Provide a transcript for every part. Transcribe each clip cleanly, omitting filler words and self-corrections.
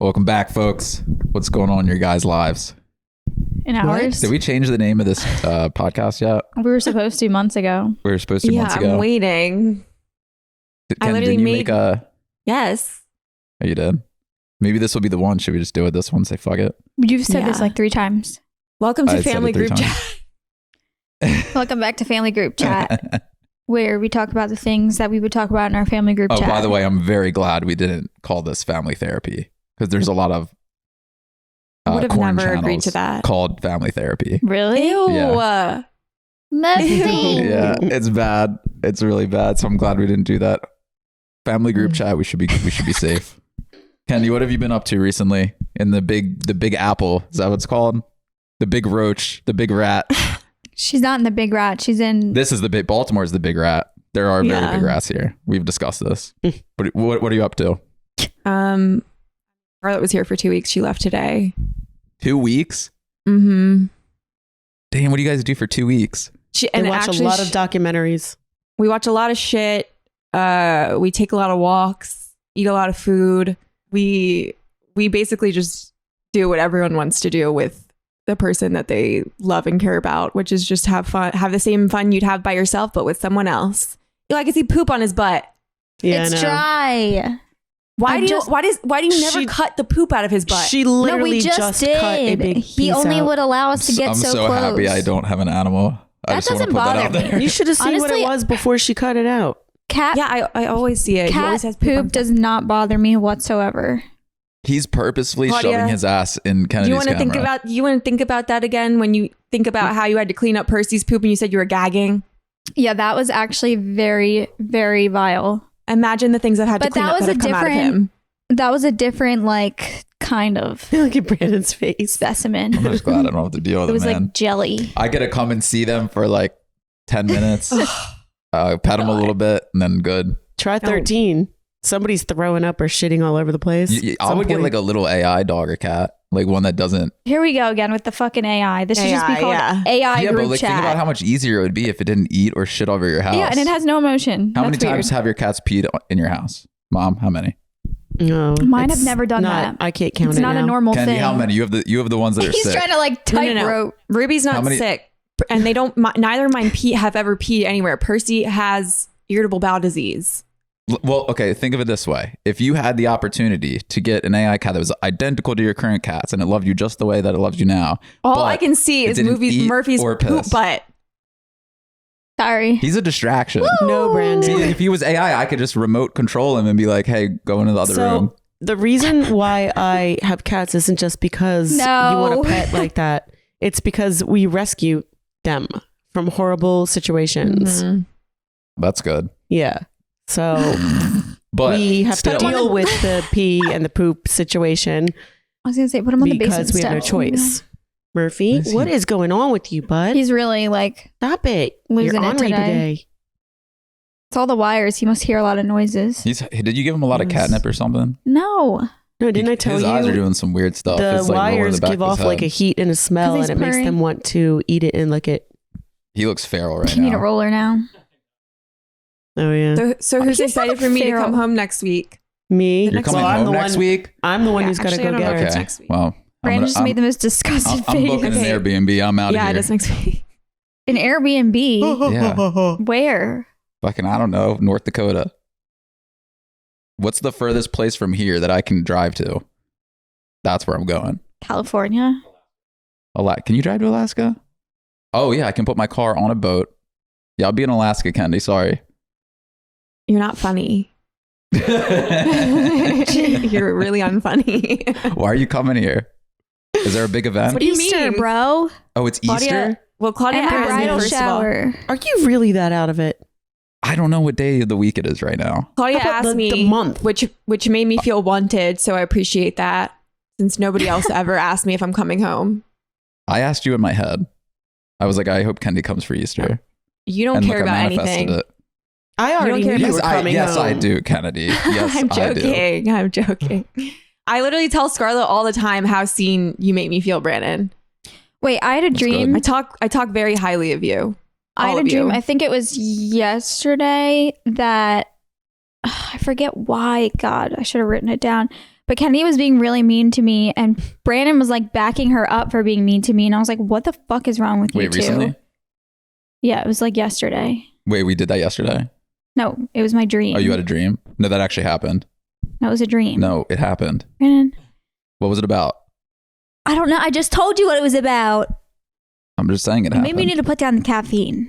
Welcome back, folks. What's going on in your guys' lives? In ours? Did we change the name of this podcast yet? We were supposed to months ago. We were supposed to months ago. Yeah, I'm waiting. Did you make a... Yes. Oh, you did? Maybe this will be the one. Should we just do it this one? Say fuck it. You've said this like 3 times. Welcome to Family Group Chat. Welcome back to Family Group Chat, where we talk about the things that we would talk about in our family group chat. Oh, by the way, I'm very glad we didn't call this family therapy because there's a lot of would have never agreed to that. Called family therapy. Really? Ew. Yeah. Messy. Yeah, it's bad. It's really bad. So I'm glad we didn't do that. Family group chat. We should be safe. Candy, what have you been up to recently in the big apple? Is that what it's called? The big roach, the big rat. She's not in the big rat. She's in. This is the big. Baltimore's the big rat. There are very big rats here. We've discussed this. What are you up to? Charlotte was here for 2 weeks. She left today. 2 weeks? Mm-hmm. Damn, what do you guys do for 2 weeks? We watch a lot of documentaries. We watch a lot of shit. We take a lot of walks, eat a lot of food. We basically just do what everyone wants to do with the person that they love and care about, which is just have fun, have the same fun you'd have by yourself, but with someone else. I can see poop on his butt. Yeah, it's dry. Why do you never cut the poop out of his butt? She literally just did. Cut a big piece He only out. would allow us to get so close. I'm so happy I don't have an animal. I just want to put that out there. You should have seen what it was before she cut it out. Cat. Yeah, I always see it. Cat poop does not bother me whatsoever. He's purposely shoving his ass in Kennedy's You want to think about that again when you think about how you had to clean up Percy's poop and you said you were gagging? Yeah, that was actually very, very vile. Imagine the things I've had to clean up that have come out of him. That was a different, kind of. Look at Brandon's face. Specimen. I'm just glad I don't have to deal with it, man. It was like jelly. I get to come and see them for 10 minutes. Pet them a little bit and then good. Try 13. Somebody's throwing up or shitting all over the place. I would get a little AI dog or cat. One that doesn't. Here we go again with the fucking AI. This should just be called AI group but chat. think about how much easier it would be if it didn't eat or shit over your house. Yeah, and it has no emotion. How many times have your cats peed in your house? Mom, how many? No, mine have never done that. I can't count it. It's not a normal Candy, thing. how many? You have the ones that are He's sick. He's trying to tightrope. No. Ruby's not sick, and they don't. Neither of mine have ever peed anywhere. Percy has irritable bowel disease. Well, okay, think of it this way. If you had the opportunity to get an AI cat that was identical to your current cats and it loved you just the way that it loves you now. All I can see is Murphy's poop butt. Sorry. He's a distraction. Woo! No, Brandon. See, if he was AI, I could just remote control him and be like, hey, go into the other room. The reason why I have cats isn't just because you want a pet like that. It's because we rescue them from horrible situations. Mm-hmm. That's good. Yeah. So but we have to deal with the pee and the poop situation. I was going to say, put him on the basement because we have no choice. Murphy, what is going on with you, bud? He's really stop it. Losing You're it today. It's all the wires. He must hear a lot of noises. Did you give him a lot of catnip or something? No, didn't I tell you? His eyes are doing some weird stuff. The wires give off a heat and a smell, and it makes them want to eat it and lick it. He looks feral right now. You need a roller now. Oh yeah. So who's excited for me to come home next week? Me. You're coming home next week? I'm the one who's got to go get her. Next week. Well, Brandon just made the most disgusted face. I'm booking an Airbnb. I'm out of here. Yeah, it is next week. An Airbnb? Yeah. Where? Fucking, I don't know. North Dakota. What's the furthest place from here that I can drive to? That's where I'm going. California? Can you drive to Alaska? Oh, yeah. I can put my car on a boat. Yeah, I'll be in Alaska, Candy. Sorry. You're not funny. You're really unfunny. Why are you coming here? Is there a big event? What do you Easter, mean? bro? Oh, it's Easter? Claudia and my asked me bridal first of all. shower. Are you really that out of it? I don't know what day of the week it is right now. Claudia asked me the month, which made me feel wanted, so I appreciate that. Since nobody else ever asked me if I'm coming home. I asked you in my head. I was like, I hope Candy comes for Easter. You don't care about anything. It. I already knew you were coming home. Yes, I do, Kennedy. Yes, I'm joking. I'm joking. I literally tell Scarlett all the time how seen you make me feel, Brandon. Wait, I had a dream. I talk very highly of you. I had a dream. I think it was yesterday that I forget why. God, I should have written it down. But Kennedy was being really mean to me, and Brandon was like backing her up for being mean to me, and I was like, "What the fuck is wrong with you two?" Recently? Yeah, it was like yesterday. Wait, we did that yesterday? No, it was my dream. Oh, you had a dream? No, that actually happened. That was a dream. No, it happened. Brandon, What was it about? I don't know. I just told you what it was about. I'm just saying it happened. Maybe you need to put down the caffeine.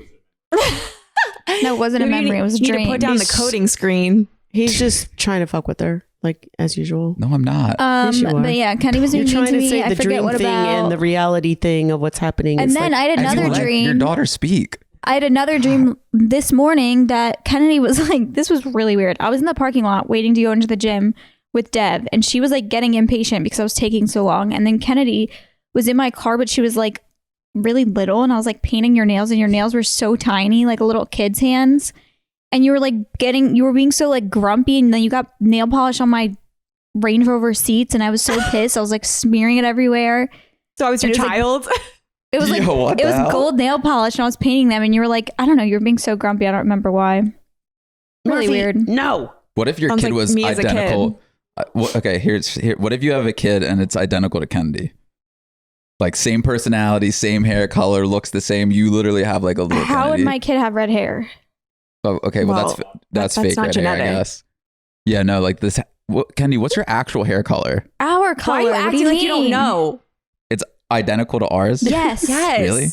No, it wasn't a memory. It was a you dream. need to put down the coding screen. He's just trying to fuck with her, like as usual. No, I'm not. Yes, you are. But yeah, Kennedy was being You're mean trying to to me. say I the forget dream what thing about. and the reality thing of what's happening. And is then like, I had As you another let dream. your daughter speak. I had another dream this morning that Kennedy was like, this was really weird. I was in the parking lot waiting to go into the gym with Dev, and she was like getting impatient because I was taking so long. And then Kennedy was in my car, but she was like really little, and I was like painting your nails, and your nails were so tiny, like a little kid's hands. And you were like you were being so like grumpy, and then you got nail polish on my Range Rover seats, and I was so pissed. I was like smearing it everywhere. So I was your It was, like, child. It was like Yo, what it the was hell? gold nail polish, and I was painting them, and you were like, I don't know, you were being so grumpy. I don't remember why. Really Murphy, weird. No. What if your Sounds kid like was me as a identical? Okay, here. What if you have a kid and it's identical to Kennedy? Like same personality, same hair color, looks the same. You literally have like a little. How would Kennedy. my kid have red hair? Oh, okay. Well, Well, that's that's fake not red hair, I genetic. guess. Yeah, no, like this. Kennedy, what's your actual hair color? Our Why color. are you What do acting you like mean? you don't know? It's identical to ours. Yes. Yes. Really?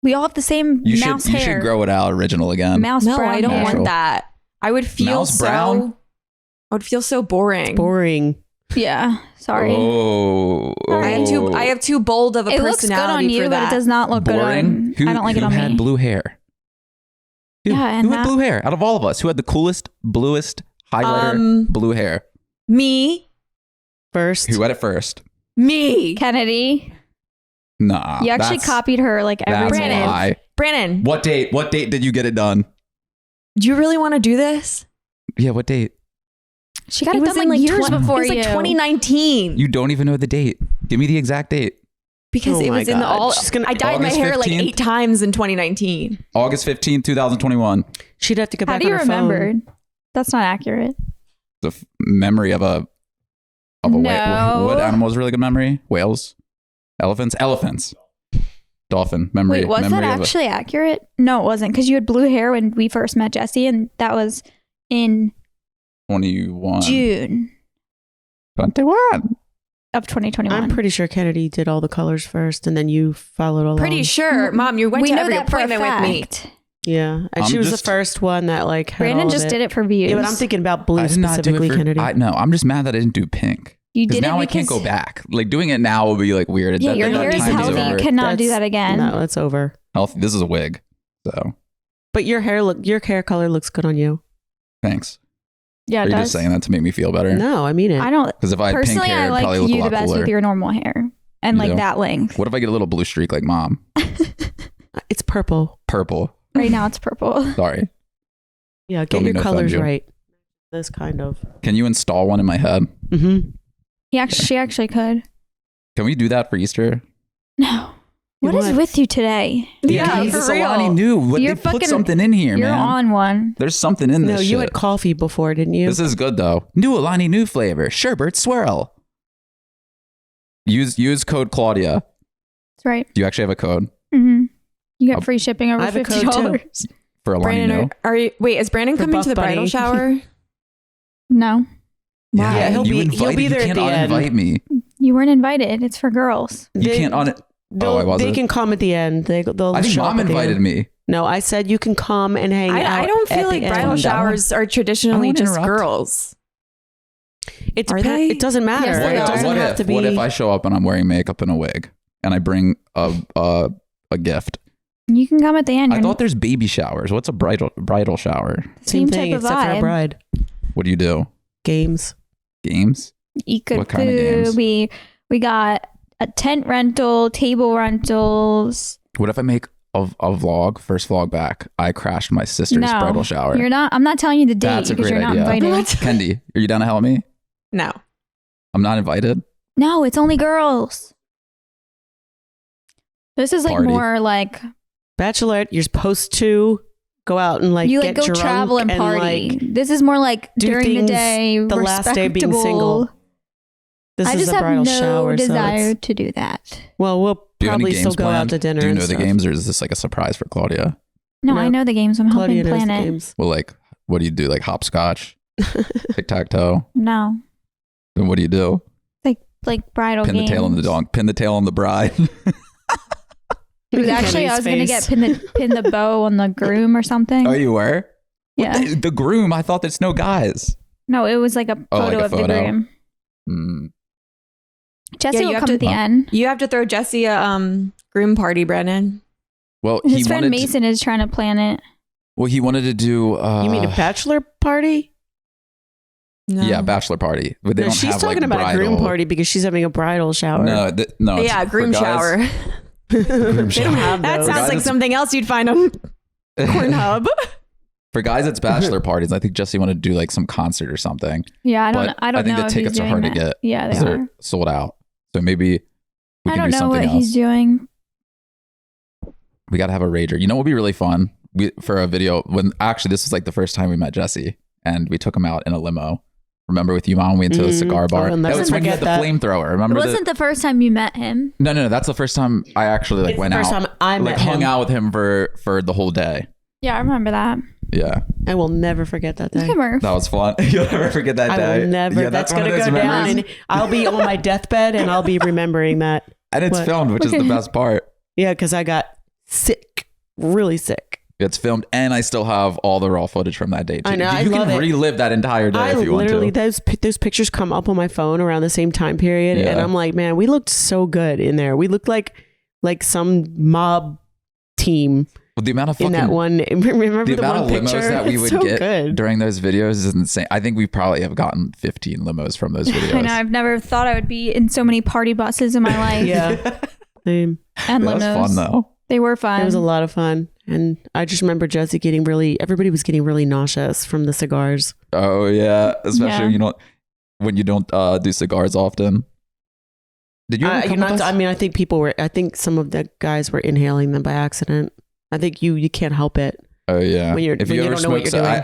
We all have the same You mouse should. You hair. should grow it out original again. Mouse No, brown I don't hair. Natural. want that. I would feel Mouse so. brown? I would feel so boring. Boring. Yeah. Sorry. Oh, I have too bold of a It looks good personality on you, for but that. it does not look boring. good on. I don't like it on who had me. blue hair? Yeah, and who had that- blue hair out of all of us? Who had the coolest, bluest highlighter blue hair? Me. First. Who had it first? Me. Kennedy. Nah. You actually that's- copied her like every That's a Brandon. minute. lie. Brandon. What date? What date did you get it done? Do you really want to do this? Yeah, what date? She got it done like years before it was you. like 2019. You don't even know the date. Give me the exact date. Because Oh it my was in the God. all. She's gonna- I dyed my August hair like 15th? 8 times in 2019. August 15th, 2021. She'd have to get How back do you on her remember? phone. That's not accurate. The memory of a No. whale. What animal is a really good memory? Whales? Elephants. Dolphin. Memory. Wait, was that memory of actually accurate? No, it wasn't, because you had blue hair when we first met Jesse, and that was in 21. June 21. of 2021. I'm pretty sure Kennedy did all the colors first, and then you followed along. Pretty sure, Mom. You went we to know every that for a appointment with me. fact. Yeah, and I'm she was just- the first one that like. Had Brandon all just of did it for views. Yeah, but I'm thinking about blue I did not do specifically, it for, Kennedy. No, I'm just mad that I didn't do pink. You Because did now it I can't because- go back. Like doing it now will be like weird. Yeah, your That hair is time healthy. You over. cannot do That's- that again. No, that's over. Healthy. This is a wig. So But your hair color looks good on you. thanks. Yeah, Are it you does. just saying that to make me feel better? No, I mean it. I don't. Because if I had pink Personally, hair, I it'd probably like look a you lot the best cooler. with your normal hair and You like do? that length. What if I get a little blue streak like mom? It's purple. Purple. Right now, it's purple. Sorry. Yeah, get Don't your mean to offend colors you. right. This kind of. Can you install one in my head? Mm-hmm. She actually could. Can we do that for Easter? No. What is what? with you today? Yeah, Because for real. Alani knew. What, You're they put fucking- something in here, You're man. on one. There's something in this No, you shit. had coffee before, didn't you? This is good though. New Alani new flavor. Sherbet swirl. Use code Claudia. That's right. Do you actually have a code Mm-hmm. You Oh. get free shipping over I have a code, too. $50. for Alani Brandon, new? are you? Wait, is Brandon For coming Buff to the bridal Bunny. shower? No, Yeah, he'll you be- he'll invited- be there You at can't the end. uninvite me. you weren't invited. It's for girls. You can't on it. Oh, I They wasn't. can come at the end. They'll I think show mom up at the invited end. me. No, I said you can come and hang out. I don't at feel the like end. bridal showers are traditionally won't just interrupt. girls. It Are depends. they? It doesn't matter. Yes, they it are. doesn't what have if, to be. What if I show up and I'm wearing makeup and a wig and I bring a gift? You can come at the end. I thought there's baby showers. What's a bridal shower? Same same thing, type of except for a vibe. bride. What do you do? Games. Games? Eat good What kind of games? food. We got a tent rental, table rentals. What if I make a vlog, first vlog back? I crashed my sister's No, bridal shower. You're not. I'm not telling you the date That's a because great you're not idea. invited. Kendi, are you down to help me? No. I'm not invited. No, it's only girls. This is like Party. more like Bachelorette, you're supposed to go out and like you get like go drunk travel and party. like this is more like do during the things day. the last day of being respectable. single. This I is just a have bridal no shower. desire So to do that. well, we'll Do you have any probably still games go out planned? to dinner. Do you and know the stuff. games, or is this like a surprise for Claudia? No, I know the games. I'm Claudia helping knows plan the it. games. Well, like, what do you do? Like hopscotch, tic tac toe. No, Then what do you do? like bridal Pin games. the tail on the dog. Pin the tail on the bride. Dude, actually, I was gonna get pin the bow on the groom or something. Oh, you were? Yeah. The groom. I thought there's no guys. No, it was like a Oh, like photo a of the photo. groom. Mm. Jesse Yeah, you will have come to- at the end. You have to throw Jesse a groom party, Brandon. Well, His friend Mason is trying to plan it. Well, he wanted to do. You mean a bachelor party? No. Yeah, bachelor party. But they No, don't she's have, talking like, about a groom bridal. party because she's having a bridal shower. No, no. it's Yeah, for groom guys. shower. Groom They don't shower. have That those. sounds Guys, like it's- something else you'd find on Pornhub. For guys, it's bachelor parties. I think Jesse wanted to do like some concert or something. Yeah, I don't. But I don't I think know the if tickets he's are doing hard that. to get. Yeah, they 'Cause are. they're sold out. So maybe we I can don't do know something what else. he's doing. We got to have a rager. You know what would be really fun? For a video when actually this was like the first time we met Jesse and we took him out in a limo. Remember with you, Mom? We went to a cigar bar. I'll never That was when he had the forget that. flamethrower. It Remember? wasn't the first time you met him. No. That's the first time I actually like It's went the first out. time I met like hung him. out with him for the whole day. Yeah, I remember that. Yeah, I will never forget that day. Look at Murph. that was fun. You'll never forget that I day. will never. Yeah, that's one gonna of go those down, memories. and I'll be on my deathbed, and I'll be remembering that. And it's What? filmed, which is Look the at- best part. Yeah, because I got sick, really sick. It's filmed, and I still have all the raw footage from that day too. I know, I You love can it. relive that entire day I if you want literally to. those pictures come up on my phone around the same time period, and Yeah. I'm like, man, we looked so good in there. We looked like some mob team Well, the amount of in fucking that one. Remember the the amount one of limos picture? that we It's would so get good. during those videos is insane. I think we probably have gotten 15 limos from those videos. I know. I've never thought I would be in so many party buses in my life. Yeah, Same. And That was limos. fun though. They were fun. It was a lot of fun, and I just remember Jesse everybody was getting really nauseous from the cigars. Oh yeah, especially Yeah. when you don't do cigars often. Did you? Ever come with us? I think some of the guys were inhaling them by accident. I think you can't help it. Oh yeah. when you're- if when you you ever don't know what smoke, you're doing.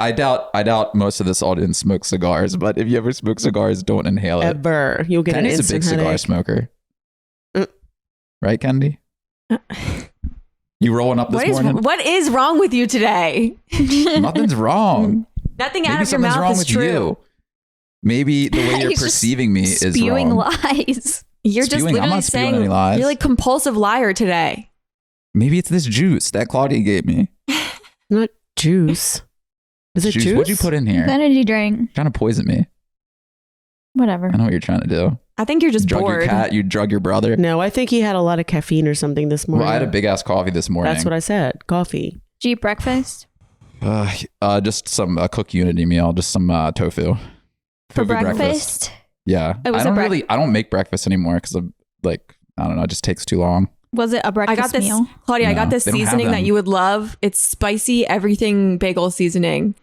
I doubt most of this audience smokes cigars. But if you ever smoke cigars, don't inhale it. Ever. You'll get Kenny's an a big instant cigar headache. smoker, Mm. right, Kendi? You rolling up this morning? What is wrong with you today? Nothing's wrong. Nothing Maybe out of your something's mouth wrong is with true. you. Maybe the way you're He's just perceiving me is spewing wrong. lies. You're just Spewing- I'm literally not spewing saying any lies. you're like compulsive liar today. Maybe it's this juice that Claudia gave me. Not juice. Is it juice? What'd you put in here? Energy drink. You're trying to poison me. Whatever. I know what you're trying to do. I think you're just Drug bored. your cat. You drug your brother. No, I think he had a lot of caffeine or something this morning. Well, I had a big ass coffee this morning. That's what I said. Coffee. Did you eat breakfast? Just some Cook Unity meal, just some tofu For Tofu breakfast? Yeah, It was I a don't I don't make breakfast anymore because I'm like, I don't know, it just takes too long. Was it a I breakfast got this, meal? Claudia. I No, got this they don't have seasoning that them. you would love. It's spicy everything bagel seasoning.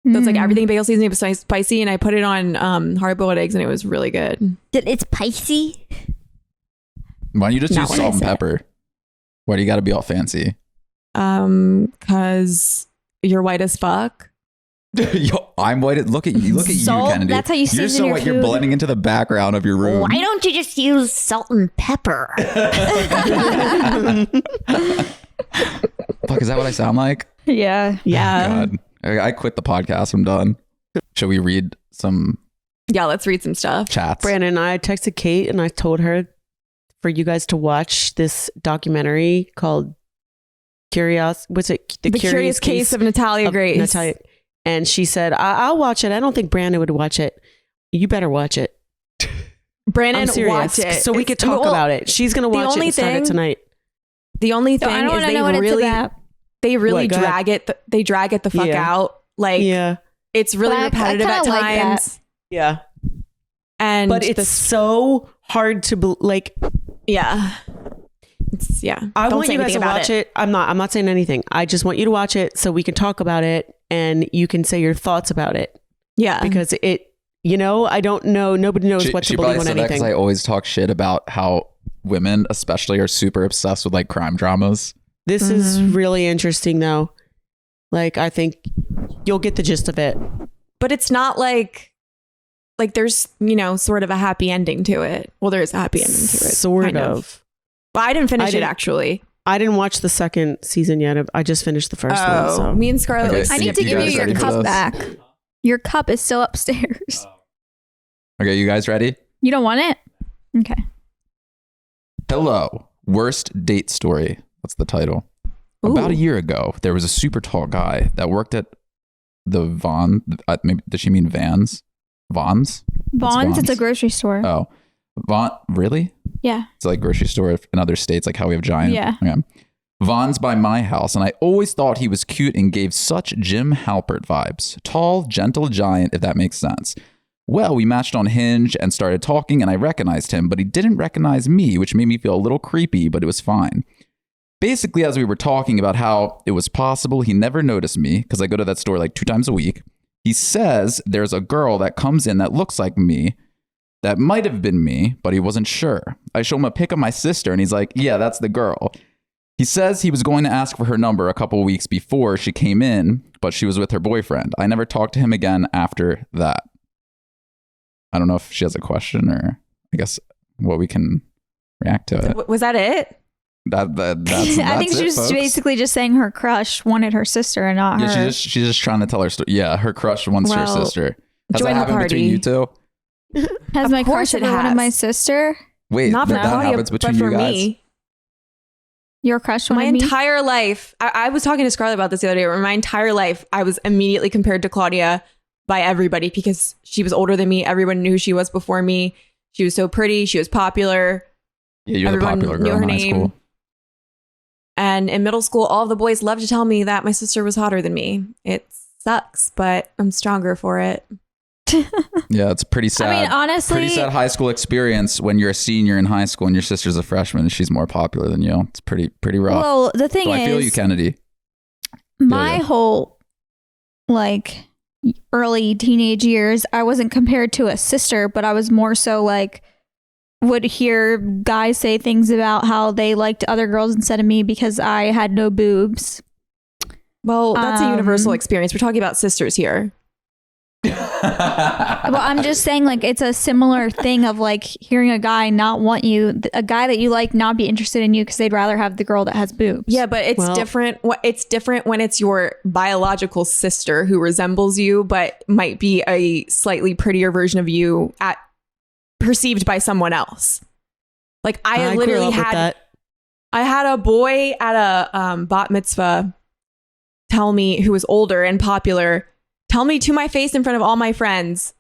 So it's like Mm. everything bagel seasoning, but spicy. And I put it on hard boiled eggs, and it was really good. It's spicy. Why don't you just Not use what I salt and said. pepper? Why do you got to be all fancy? Because you're white as fuck. Yo, I'm white. Look at you, Salt? Kennedy. That's how you You're season so your white. You're food? blending into the background of your room. Why don't you just use salt and pepper? Fuck, is that what I sound like? Yeah. Yeah. God, I quit the podcast. I'm done. Should we read some Yeah. Let's read some stuff. chats? Brandon and I texted Kate and I told her for you guys to watch this documentary called The Curious Case of Natalia Grace. Natalia. And she said, I'll watch it. I don't think Brandon would watch it. You better watch it. Brandon, I'm serious. watch it. So we could talk about it. She's going to watch it only and start it thing- tonight. The only So I thing don't is want to know what it's about. they really What, go ahead. drag it the fuck Yeah. out. Like Yeah. it's really But I repetitive at kinda like that. times. Yeah. And But it's so hard to yeah. It's I Don't want say you guys to anything about watch it. I'm not saying anything. I just want you to watch it so we can talk about it and you can say your thoughts about it Yeah. because I don't know. Nobody knows what to believe probably on said that 'cause anything. I always talk shit about how women, especially, are super obsessed with like crime dramas. This is really interesting though. Like, I think you'll get the gist of it. but it's not like like there's, you know, sort of a happy ending to it. Well, there is a happy ending to it. Sort kind of. Well, I didn't finish it actually. I didn't watch the second season yet. I just finished the first one. So Me and Scarlett. Okay, I need to you give you guys your ready for cup this? back. Your cup is still upstairs. Okay, you guys ready? You don't want it? Okay. Hello, worst date story. That's the title. Ooh. About a year ago, there was a super tall guy that worked at the Von. Maybe does she mean Vans? Vons? Vons, it's a grocery store. Oh, Von. Really? Yeah. It's like grocery store in other states, like how we have Giant. Yeah. Okay. Von's by my house, and I always thought he was cute and gave such Jim Halpert vibes. Tall, gentle giant, if that makes sense. Well, we matched on Hinge and started talking, and I recognized him, but he didn't recognize me, which made me feel a little creepy, but it was fine. Basically, as we were talking about how it was possible he never noticed me, because I go to that store like 2 times a week, he says there's a girl that comes in that looks like me, that might have been me, but he wasn't sure. I show him a pic of my sister, and he's like, yeah, that's the girl. He says he was going to ask for her number a couple weeks before she came in, but she was with her boyfriend. I never talked to him again after that. I don't know if she has a question or I guess what we can react to it. Was that it? That's I think it, she was folks. basically just saying her crush wanted her sister and not her. Yeah, she's just trying to tell her story. Yeah, her crush wants her Well, sister. Has join that the happened party. between you two? Has Of my course crush it ever wanted has. my sister? Wait, Not for that Claudia, happens but between for you guys? me. Your crush My wanted me? entire life, I was talking to Scarlett about this the other day. Where my entire life, I was immediately compared to Claudia by everybody because she was older than me. Everyone knew who she was before me. She was so pretty. She was popular. Yeah, you're the Everyone popular knew girl her in high name. school. And in middle school, all of the boys loved to tell me that my sister was hotter than me. It sucks, but I'm stronger for it. Yeah, it's pretty sad. I mean, honestly, Pretty sad high school experience when you're a senior in high school and your sister's a freshman and she's more popular than you. It's pretty rough. well, the thing So I feel you, is, Kennedy. my Yeah. whole like early teenage years, I wasn't compared to a sister, but I was more so like would hear guys say things about how they liked other girls instead of me because I had no boobs. Well, that's a universal Um, experience. We're talking about sisters here. Well, I'm just saying, like, it's a similar thing of like hearing a guy not want you, a guy that you like not be interested in you because they'd rather have the girl that has boobs. Yeah, but it's Well- different. It's different when it's your biological sister who resembles you, but might be a slightly prettier version of you perceived by someone else. Like I grew literally up with had, that. I had a boy at a bat mitzvah tell me, who was older and popular, tell me to my face in front of all my friends,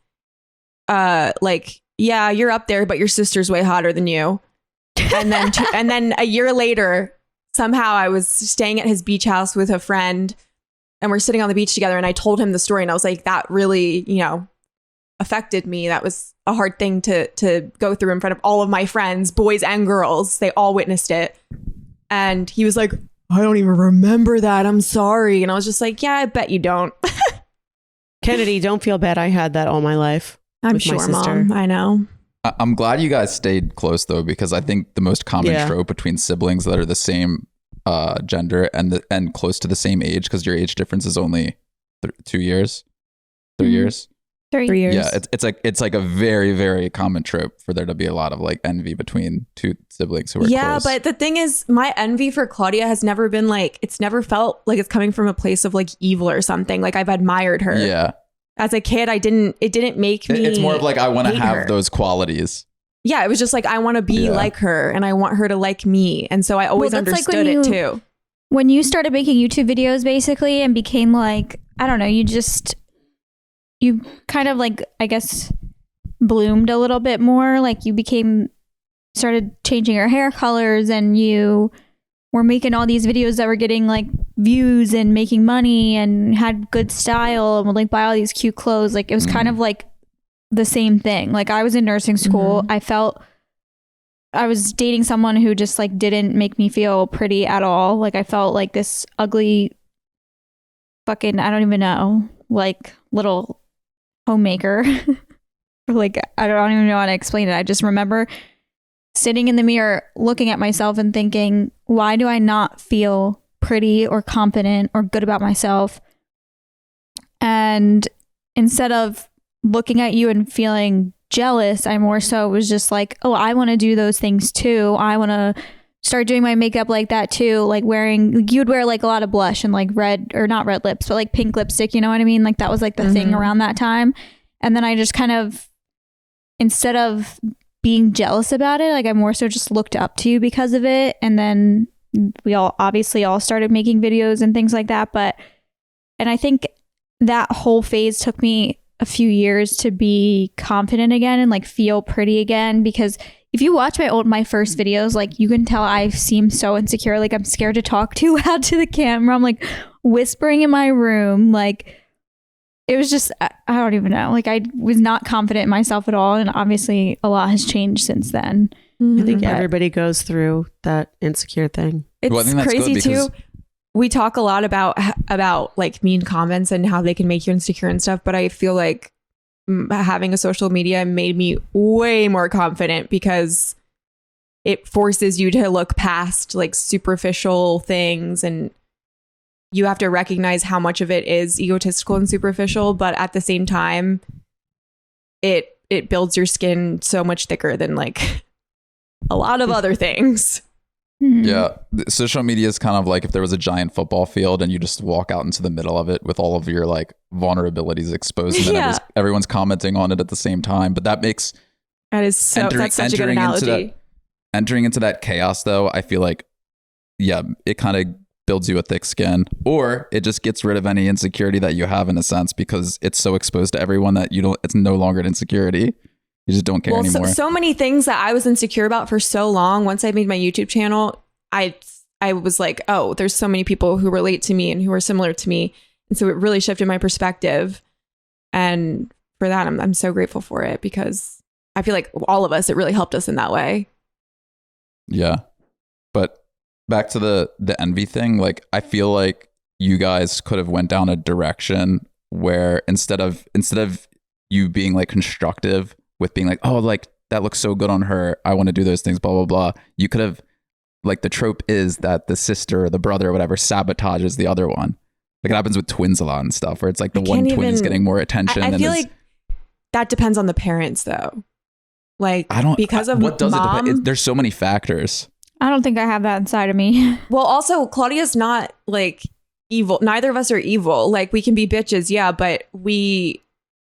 like, yeah, you're up there, but your sister's way hotter than you. And then and then a year later, somehow I was staying at his beach house with a friend and we're sitting on the beach together and I told him the story and I was like, that really, you know, affected me. That was a hard thing to go through in front of all of my friends, boys and girls. They all witnessed it. And he was like, I don't even remember that. I'm sorry. And I was just like, yeah, I bet you don't. Kennedy, don't feel bad. I had that all my life. I'm with my sure, sister. Mom. I know. I'm glad you guys stayed close though, because I think the most common Yeah. trope between siblings that are the same gender and close to the same age, because your age difference is only 2 years, 3 Mhm. years. 3 years. Yeah, it's like a very, very common trope for there to be a lot of like envy between two siblings who are Yeah, close. but the thing is, my envy for Claudia has never been like, it's never felt like it's coming from a place of like evil or something. Like I've admired her. yeah, As a kid, it didn't make me. it's more of like I want to hate have her. those qualities. Yeah, it was just like, I want to be Yeah. like her and I want her to like me. And so I always Well, that's like understood when it you- too. When you started making YouTube videos basically and became like, I don't know, you kind of like, I guess, bloomed a little bit more. Like you started changing your hair colors and you were making all these videos that were getting like views and making money and had good style and would like buy all these cute clothes. Like it was kind of like the same thing. Like I was in nursing school. I felt I was dating someone who just like didn't make me feel pretty at all. Like I felt like this ugly fucking, I don't even know, like little homemaker. Like I don't even know how to explain it. I just remember sitting in the mirror looking at myself and thinking, why do I not feel pretty or confident or good about myself? And instead of looking at you and feeling jealous. I more so was just like, oh, I want to do those things too. I want to start doing my makeup like that too. Like you'd wear like a lot of blush and like red, or not red lips, but like pink lipstick, you know what I mean? Like that was like the thing around that time. And then I just kind of, instead of being jealous about it, like I more so just looked up to you because of it. And then we all started making videos and things like that. And I think that whole phase took me a few years to be confident again and like feel pretty again, because if you watch my first videos, like you can tell I seem so insecure. Like I'm scared to talk too loud to the camera. I'm like whispering in my room. Like it was just, I don't even know. Like I was not confident in myself at all. And obviously a lot has changed since then. I think everybody goes through that insecure thing. It's crazy too. We talk a lot about like mean comments and how they can make you insecure and stuff. But I feel like having a social media made me way more confident, because it forces you to look past like superficial things, and you have to recognize how much of it is egotistical and superficial, but at the same time it builds your skin so much thicker than like a lot of other things. Yeah, social media is kind of like if there was a giant football field and you just walk out into the middle of it with all of your like vulnerabilities exposed, and then everyone's commenting on it at the same time. But that's such a good analogy. Entering into that chaos, though, I feel like, yeah, it kind of builds you a thick skin, or it just gets rid of any insecurity that you have in a sense, because it's so exposed to everyone that it's no longer an insecurity. You just don't care anymore. So many things that I was insecure about for so long. Once I made my YouTube channel, I was like, oh, there's so many people who relate to me and who are similar to me. And so it really shifted my perspective. And for that, I'm so grateful for it, because I feel like all of us, it really helped us in that way. Yeah. But back to the envy thing, like I feel like you guys could have went down a direction where instead of you being like constructive with being like, oh, like that looks so good on her, I want to do those things, blah, blah, blah. You could have, like the trope is that the sister or the brother or whatever sabotages the other one. Like it happens with twins a lot and stuff, where it's like the one twin is getting more attention. I feel like that depends on the parents though. Like what does it depend? There's so many factors. I don't think I have that inside of me. Well, also Claudia's not like evil. Neither of us are evil. Like we can be bitches. Yeah. But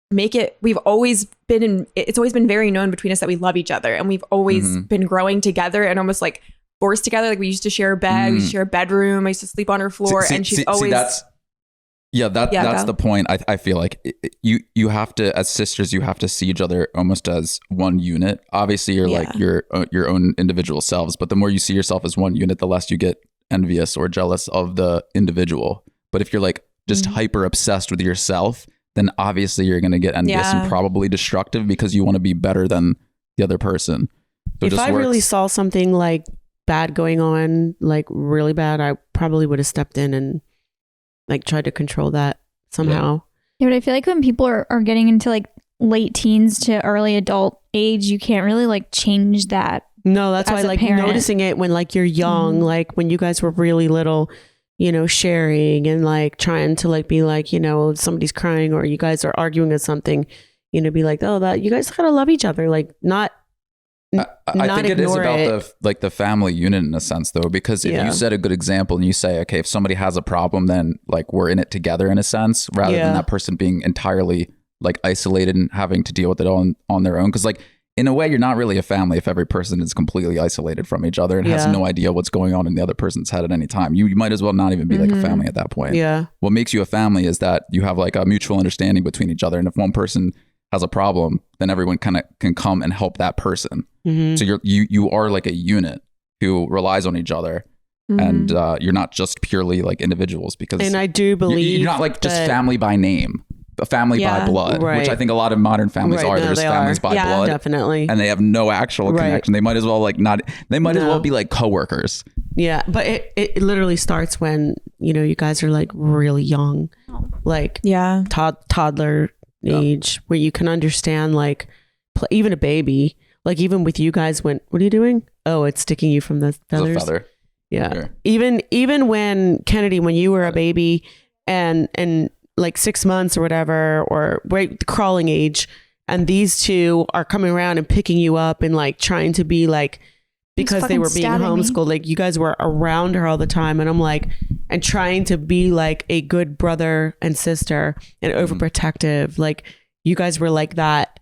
it's always been very known between us that we love each other, and we've always been growing together and almost like forced together. Like we used to share a bed, we used to share a bedroom. I used to sleep on her floor, and she's always. That's the point. I feel like you have to, as sisters, you have to see each other almost as one unit. Obviously, you're like your own individual selves, but the more you see yourself as one unit, the less you get envious or jealous of the individual. But if you're like just hyper obsessed with yourself, then obviously you're going to get envious and probably destructive, because you want to be better than the other person. So if I really saw something like bad going on, like really bad, I probably would have stepped in and like tried to control that somehow. Yeah, but I feel like when people are getting into like late teens to early adult age, you can't really like change that. No, that's why like noticing it when like you're young, like when you guys were really little, you know, sharing and like trying to like be like, you know, somebody's crying or you guys are arguing at something, you know, be like, oh, that you guys gotta love each other, like not I think it is about the family unit in a sense though, because if you set a good example and you say, okay, if somebody has a problem, then like we're in it together in a sense, rather than that person being entirely like isolated and having to deal with it on their own. Because like in a way, you're not really a family if every person is completely isolated from each other and has no idea what's going on in the other person's head at any time. You might as well not even be like a family at that point. Yeah. What makes you a family is that you have like a mutual understanding between each other. And if one person has a problem, then everyone kind of can come and help that person. So you are like a unit who relies on each other. And you're not just purely like individuals, because and I do believe you're not like just family by name, a family by blood, which I think a lot of modern families are. They're just families by blood, definitely, and they have no actual connection. They might as well like not. They might as well be like coworkers. Yeah, but it literally starts when you know you guys are like really young, like toddler age, where you can understand like even a baby. Like even with you guys, what are you doing? Oh, it's sticking you from the feathers. It's a feather. Yeah. Sure. Even when Kennedy, when you were a baby and like 6 months or whatever, or right, the crawling age. And these two are coming around and picking you up and like trying to be like, because they were being homeschooled, like you guys were around her all the time. And I'm like, and trying to be like a good brother and sister and overprotective. Like you guys were like that.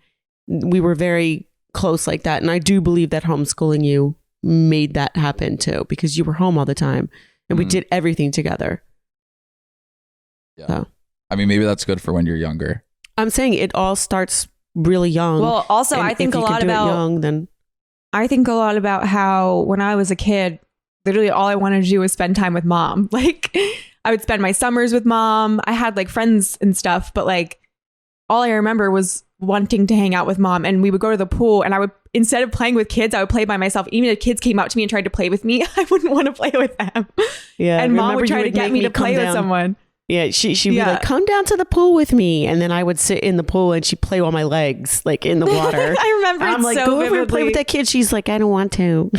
We were very close like that. And I do believe that homeschooling you made that happen too, because you were home all the time and we did everything together. Yeah. So. I mean, maybe that's good for when you're younger. I'm saying it all starts really young. Well, also, And I think if a you could lot do it about young, then I think a lot about how when I was a kid, literally all I wanted to do was spend time with mom. Like I would spend my summers with mom. I had like friends and stuff, but like all I remember was wanting to hang out with mom. And we would go to the pool and I would, instead of playing with kids, I would play by myself. Even if kids came out to me and tried to play with me, I wouldn't want to play with them. yeah. And mom would try to get me to play with someone. Yeah, she'd be like, come down to the pool with me. And then I would sit in the pool and she'd play on my legs, like in the water. I remember I'm like, go over and play with that kid. She's like, I don't want to.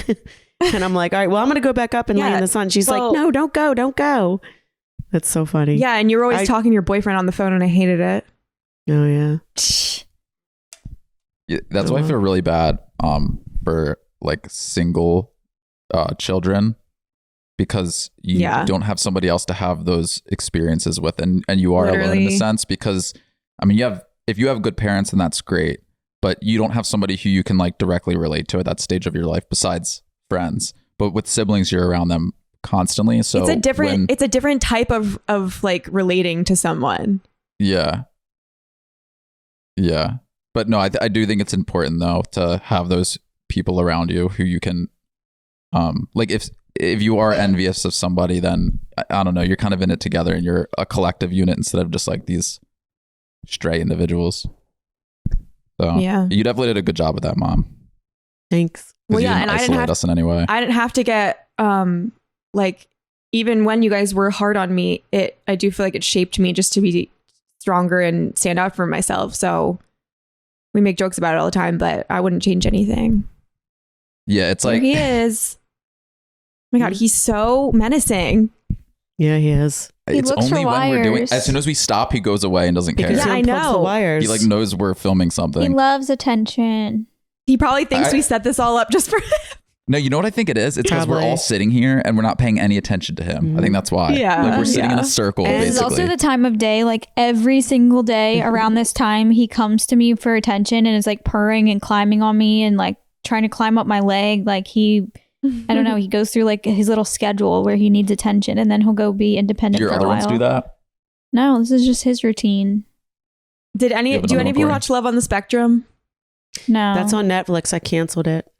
And I'm like, all right, well, I'm going to go back up and lay in the sun. She's like, no, don't go. That's so funny. Yeah, and you're always talking to your boyfriend on the phone and I hated it. Oh, yeah. Yeah, that's why I feel really bad for like single children. Because you don't have somebody else to have those experiences with, and you are alone in a sense. Because I mean, if you have good parents, then that's great, but you don't have somebody who you can like directly relate to at that stage of your life besides friends. But with siblings, you're around them constantly, so it's a different type of like relating to someone. Yeah, but no, I do think it's important though to have those people around you who you can like if you are envious of somebody, then I don't know, you're kind of in it together and you're a collective unit instead of just like these stray individuals. So yeah, you definitely did a good job with that, Mom. Thanks. Well, yeah, and I didn't have to get like, even when you guys were hard on me, I do feel like it shaped me just to be stronger and stand out for myself. So we make jokes about it all the time, but I wouldn't change anything. Yeah, it's like he is. Oh my God, he's so menacing. Yeah, he is. It's only when we're doing. As soon as we stop, he goes away and doesn't care. Yeah, I know. The wires. He like knows we're filming something. He loves attention. He probably thinks we set this all up just for him. No, you know what I think it is? It's because we're all sitting here and we're not paying any attention to him. I think that's why. Yeah, like we're sitting in a circle. And basically. It's also the time of day. Like every single day around this time, he comes to me for attention and is like purring and climbing on me and like trying to climb up my leg. Like I don't know. He goes through like his little schedule where he needs attention, and then he'll go be independent. Do your other ones do that? No, this is just his routine. Do any of you watch Love on the Spectrum? No, that's on Netflix. I canceled it.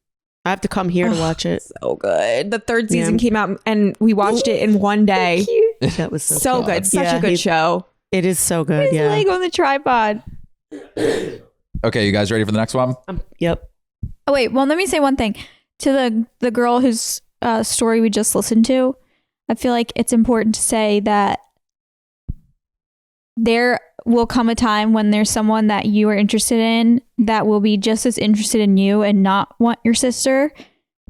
I have to come here to watch it. So good. The third season came out, and we watched it in one day. That was so good. Such a good show. It is so good. His leg on the tripod. Okay, you guys ready for the next one? Yep. Oh wait. Well, let me say one thing. To the girl whose story we just listened to, I feel like it's important to say that there will come a time when there's someone that you are interested in that will be just as interested in you and not want your sister.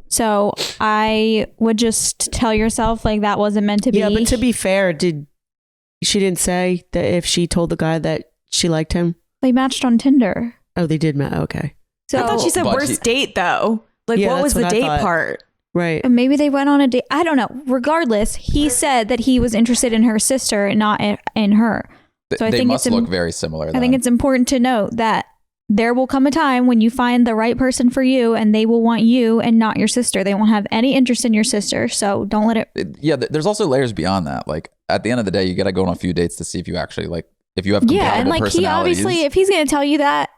So I would just tell yourself like that wasn't meant to be. Yeah, but to be fair, she didn't say that if she told the guy that she liked him? They matched on Tinder. Oh, they did match. Okay. So I thought she said worst date though. Like, yeah, what was the date part? Right. Maybe they went on a date. I don't know. Regardless, he said that he was interested in her sister and not in her. So I think they must look very similar. I think it's important to note that there will come a time when you find the right person for you and they will want you and not your sister. They won't have any interest in your sister. So don't let it. Yeah. There's also layers beyond that. Like at the end of the day, you got to go on a few dates to see if you actually like, if you have compatible and like he personalities. obviously, if he's going to tell you that,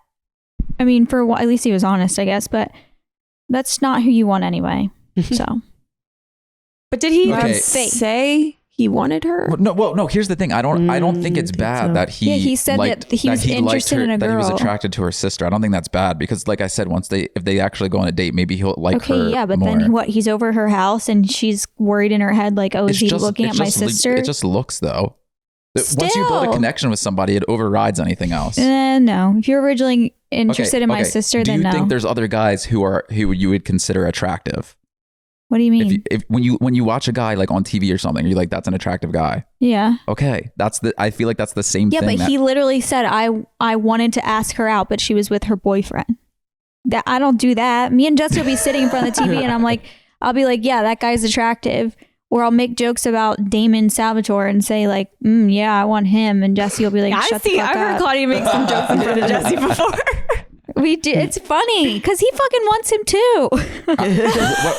I mean, at least he was honest, I guess, but that's not who you want anyway. So, but did he say he wanted her? No. Here's the thing. I don't think it's bad that he. Yeah, he said that he was interested in a girl. That he was attracted to her sister. I don't think that's bad because, like I said, if they actually go on a date, maybe he'll like her. Okay, yeah, but more. then what? He's over her house and she's worried in her head, like, oh, is he looking at my sister? It just looks though. Once you build a connection with somebody, it overrides anything else. No, if you're originally interested in my sister, then no. Do you think there's other guys who you would consider attractive? What do you mean? If when you watch a guy like on TV or something, you're like, that's an attractive guy. Yeah. Okay, I feel like that's the same thing. Yeah, but he literally said I wanted to ask her out, but she was with her boyfriend. That I don't do that. Me and Jesse will be sitting in front of the TV, and I'll be like, yeah, that guy's attractive. Or I'll make jokes about Damon Salvatore and say like, yeah, I want him, and Jesse will be like, shut the fuck up. I've heard Claudia make some jokes in front of Jesse before. We do. It's funny because he fucking wants him too.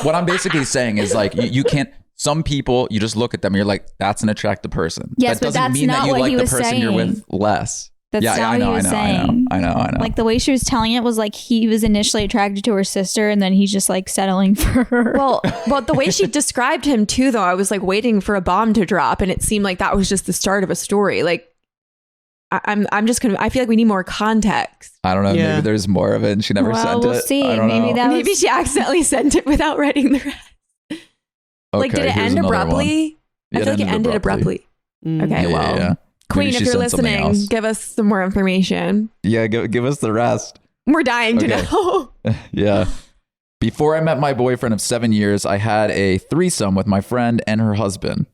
What I'm basically saying is like you can't. Some people, you just look at them and you're like, that's an attractive person. Yes, that but that's mean not that you what like he the was person you're saying. with less. That's not what he was saying. I know. Like the way she was telling it was like he was initially attracted to her sister, and then he's just like settling for her. Well, the way she described him too, though, I was like waiting for a bomb to drop, and it seemed like that was just the start of a story. Like, I'm just I feel like we need more context. I don't know. Yeah. Maybe there's more of it, and she never sent we'll it. see. I don't Maybe know. Maybe she accidentally sent it without writing the rest. Like, did it here's end another abruptly? one. I feel like it ended abruptly. Okay, well, Yeah. Queen, Maybe if she you're sent something listening, else. give us some more information. Yeah, give us the rest. We're dying to Okay. know. Yeah. Before I met my boyfriend of 7 years, I had a threesome with my friend and her husband.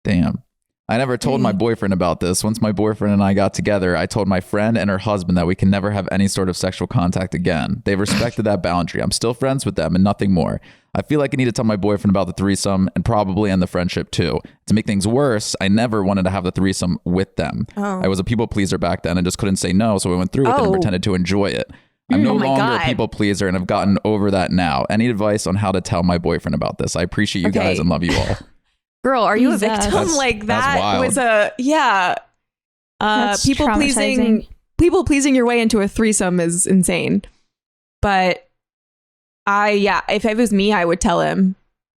Damn. I never told my boyfriend about this. Once my boyfriend and I got together, I told my friend and her husband that we can never have any sort of sexual contact again. They've respected that boundary. I'm still friends with them and nothing more. I feel like I need to tell my boyfriend about the threesome and probably end the friendship too. To make things worse, I never wanted to have the threesome with them. Oh. I was a people pleaser back then and just couldn't say no, so I went through with it and pretended to enjoy it. I'm no my longer God. a people pleaser and have gotten over that now. Any advice on how to tell my boyfriend about this? I appreciate you guys and love you all. Girl, are you a Jesus. victim? That's- Like that's that wild. was That's people traumatizing. pleasing your way into a threesome is insane. But if it was me, I would tell him.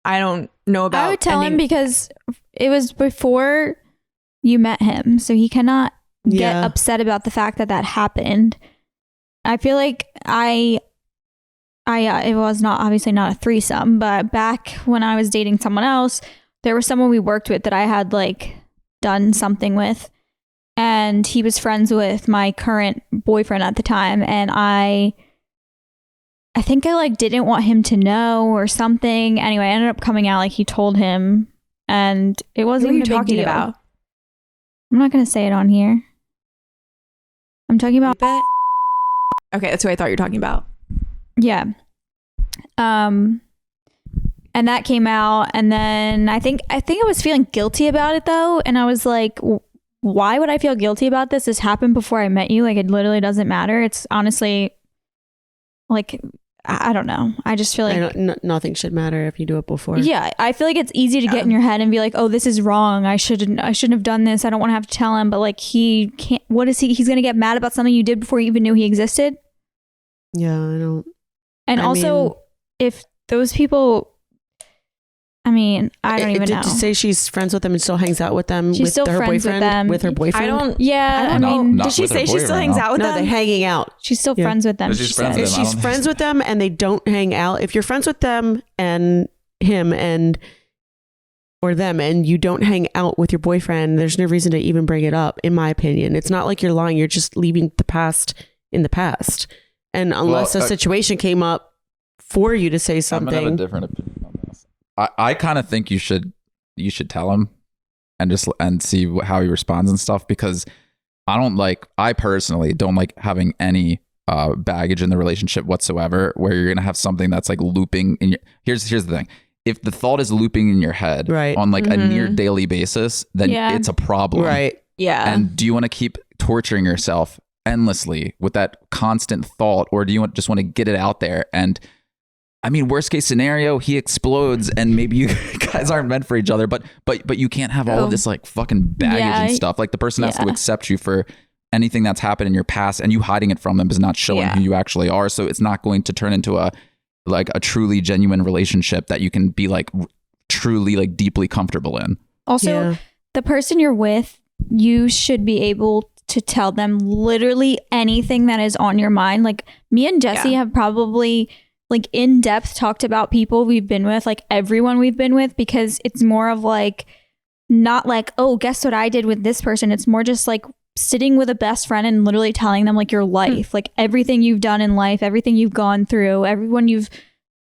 I don't know about I would tell him ending- because it was before you met him, so he cannot get Yeah. upset about the fact that happened. I feel like it was not obviously not a threesome, but back when I was dating someone else, there was someone we worked with that I had like done something with, and he was friends with my current boyfriend at the time, and I think I like didn't want him to know or something. Anyway, I ended up coming out like he told him, and it wasn't What are even you a big talking deal. about? I'm not gonna say it on here. I'm talking about Okay, that's what I thought you were talking about. yeah. And that came out, and then I think I was feeling guilty about it though, and I was like, why would I feel guilty about this? This happened before I met you. Like it literally doesn't matter. It's honestly like I don't know. I just feel like Nothing should matter if you do it before. yeah, I feel like it's easy to get in your head and be like, oh, this is wrong. I shouldn't have done this. I don't want to have to tell him. But like he can't. What is he's gonna get mad about something you did before you even knew he existed? Yeah, I don't. And I also, mean- if those people, I mean, I don't even know. Did you say she's friends with them and still hangs out with them? She's with still her friends with boyfriend? them. With her boyfriend? I don't. Yeah, I No, mean, not Did she with her say she still boyfriend, hangs no. out with No, them? they're hanging out. she's still Yeah. friends with them. But she's she friends said. with If them. I she's don't friends with them and they don't hang out, if you're friends with them and him and or them and you don't hang out with your boyfriend, there's no reason to even bring it up, in my opinion. It's not like you're lying. You're just leaving the past in the past. And unless a situation came up for you to say I'm gonna have a something. different opinion on this. I kind of think you should tell him and see how he responds and stuff, because I personally don't like having any baggage in the relationship whatsoever where you're gonna have something that's like looping in your here's the thing. If the thought is looping in your head Right. on like a near daily basis, then Yeah. it's a problem. Right. Yeah. And do you want to keep torturing yourself endlessly with that constant thought, or do you just want to get it out there? And I mean, worst case scenario, he explodes and maybe you guys aren't meant for each other, but you can't have all of this like fucking baggage and stuff. Like the person has to accept you for anything that's happened in your past, and you hiding it from them is not showing who you actually are. So it's not going to turn into a truly genuine relationship that you can be like truly like deeply comfortable in. Also, the person you're with, you should be able to tell them literally anything that is on your mind. Like me and Jesse have probably like in depth talked about people we've been with, like everyone we've been with, because it's more of like, not like, oh, guess what I did with this person. It's more just like sitting with a best friend and literally telling them like your life, like everything you've done in life, everything you've gone through, everyone you've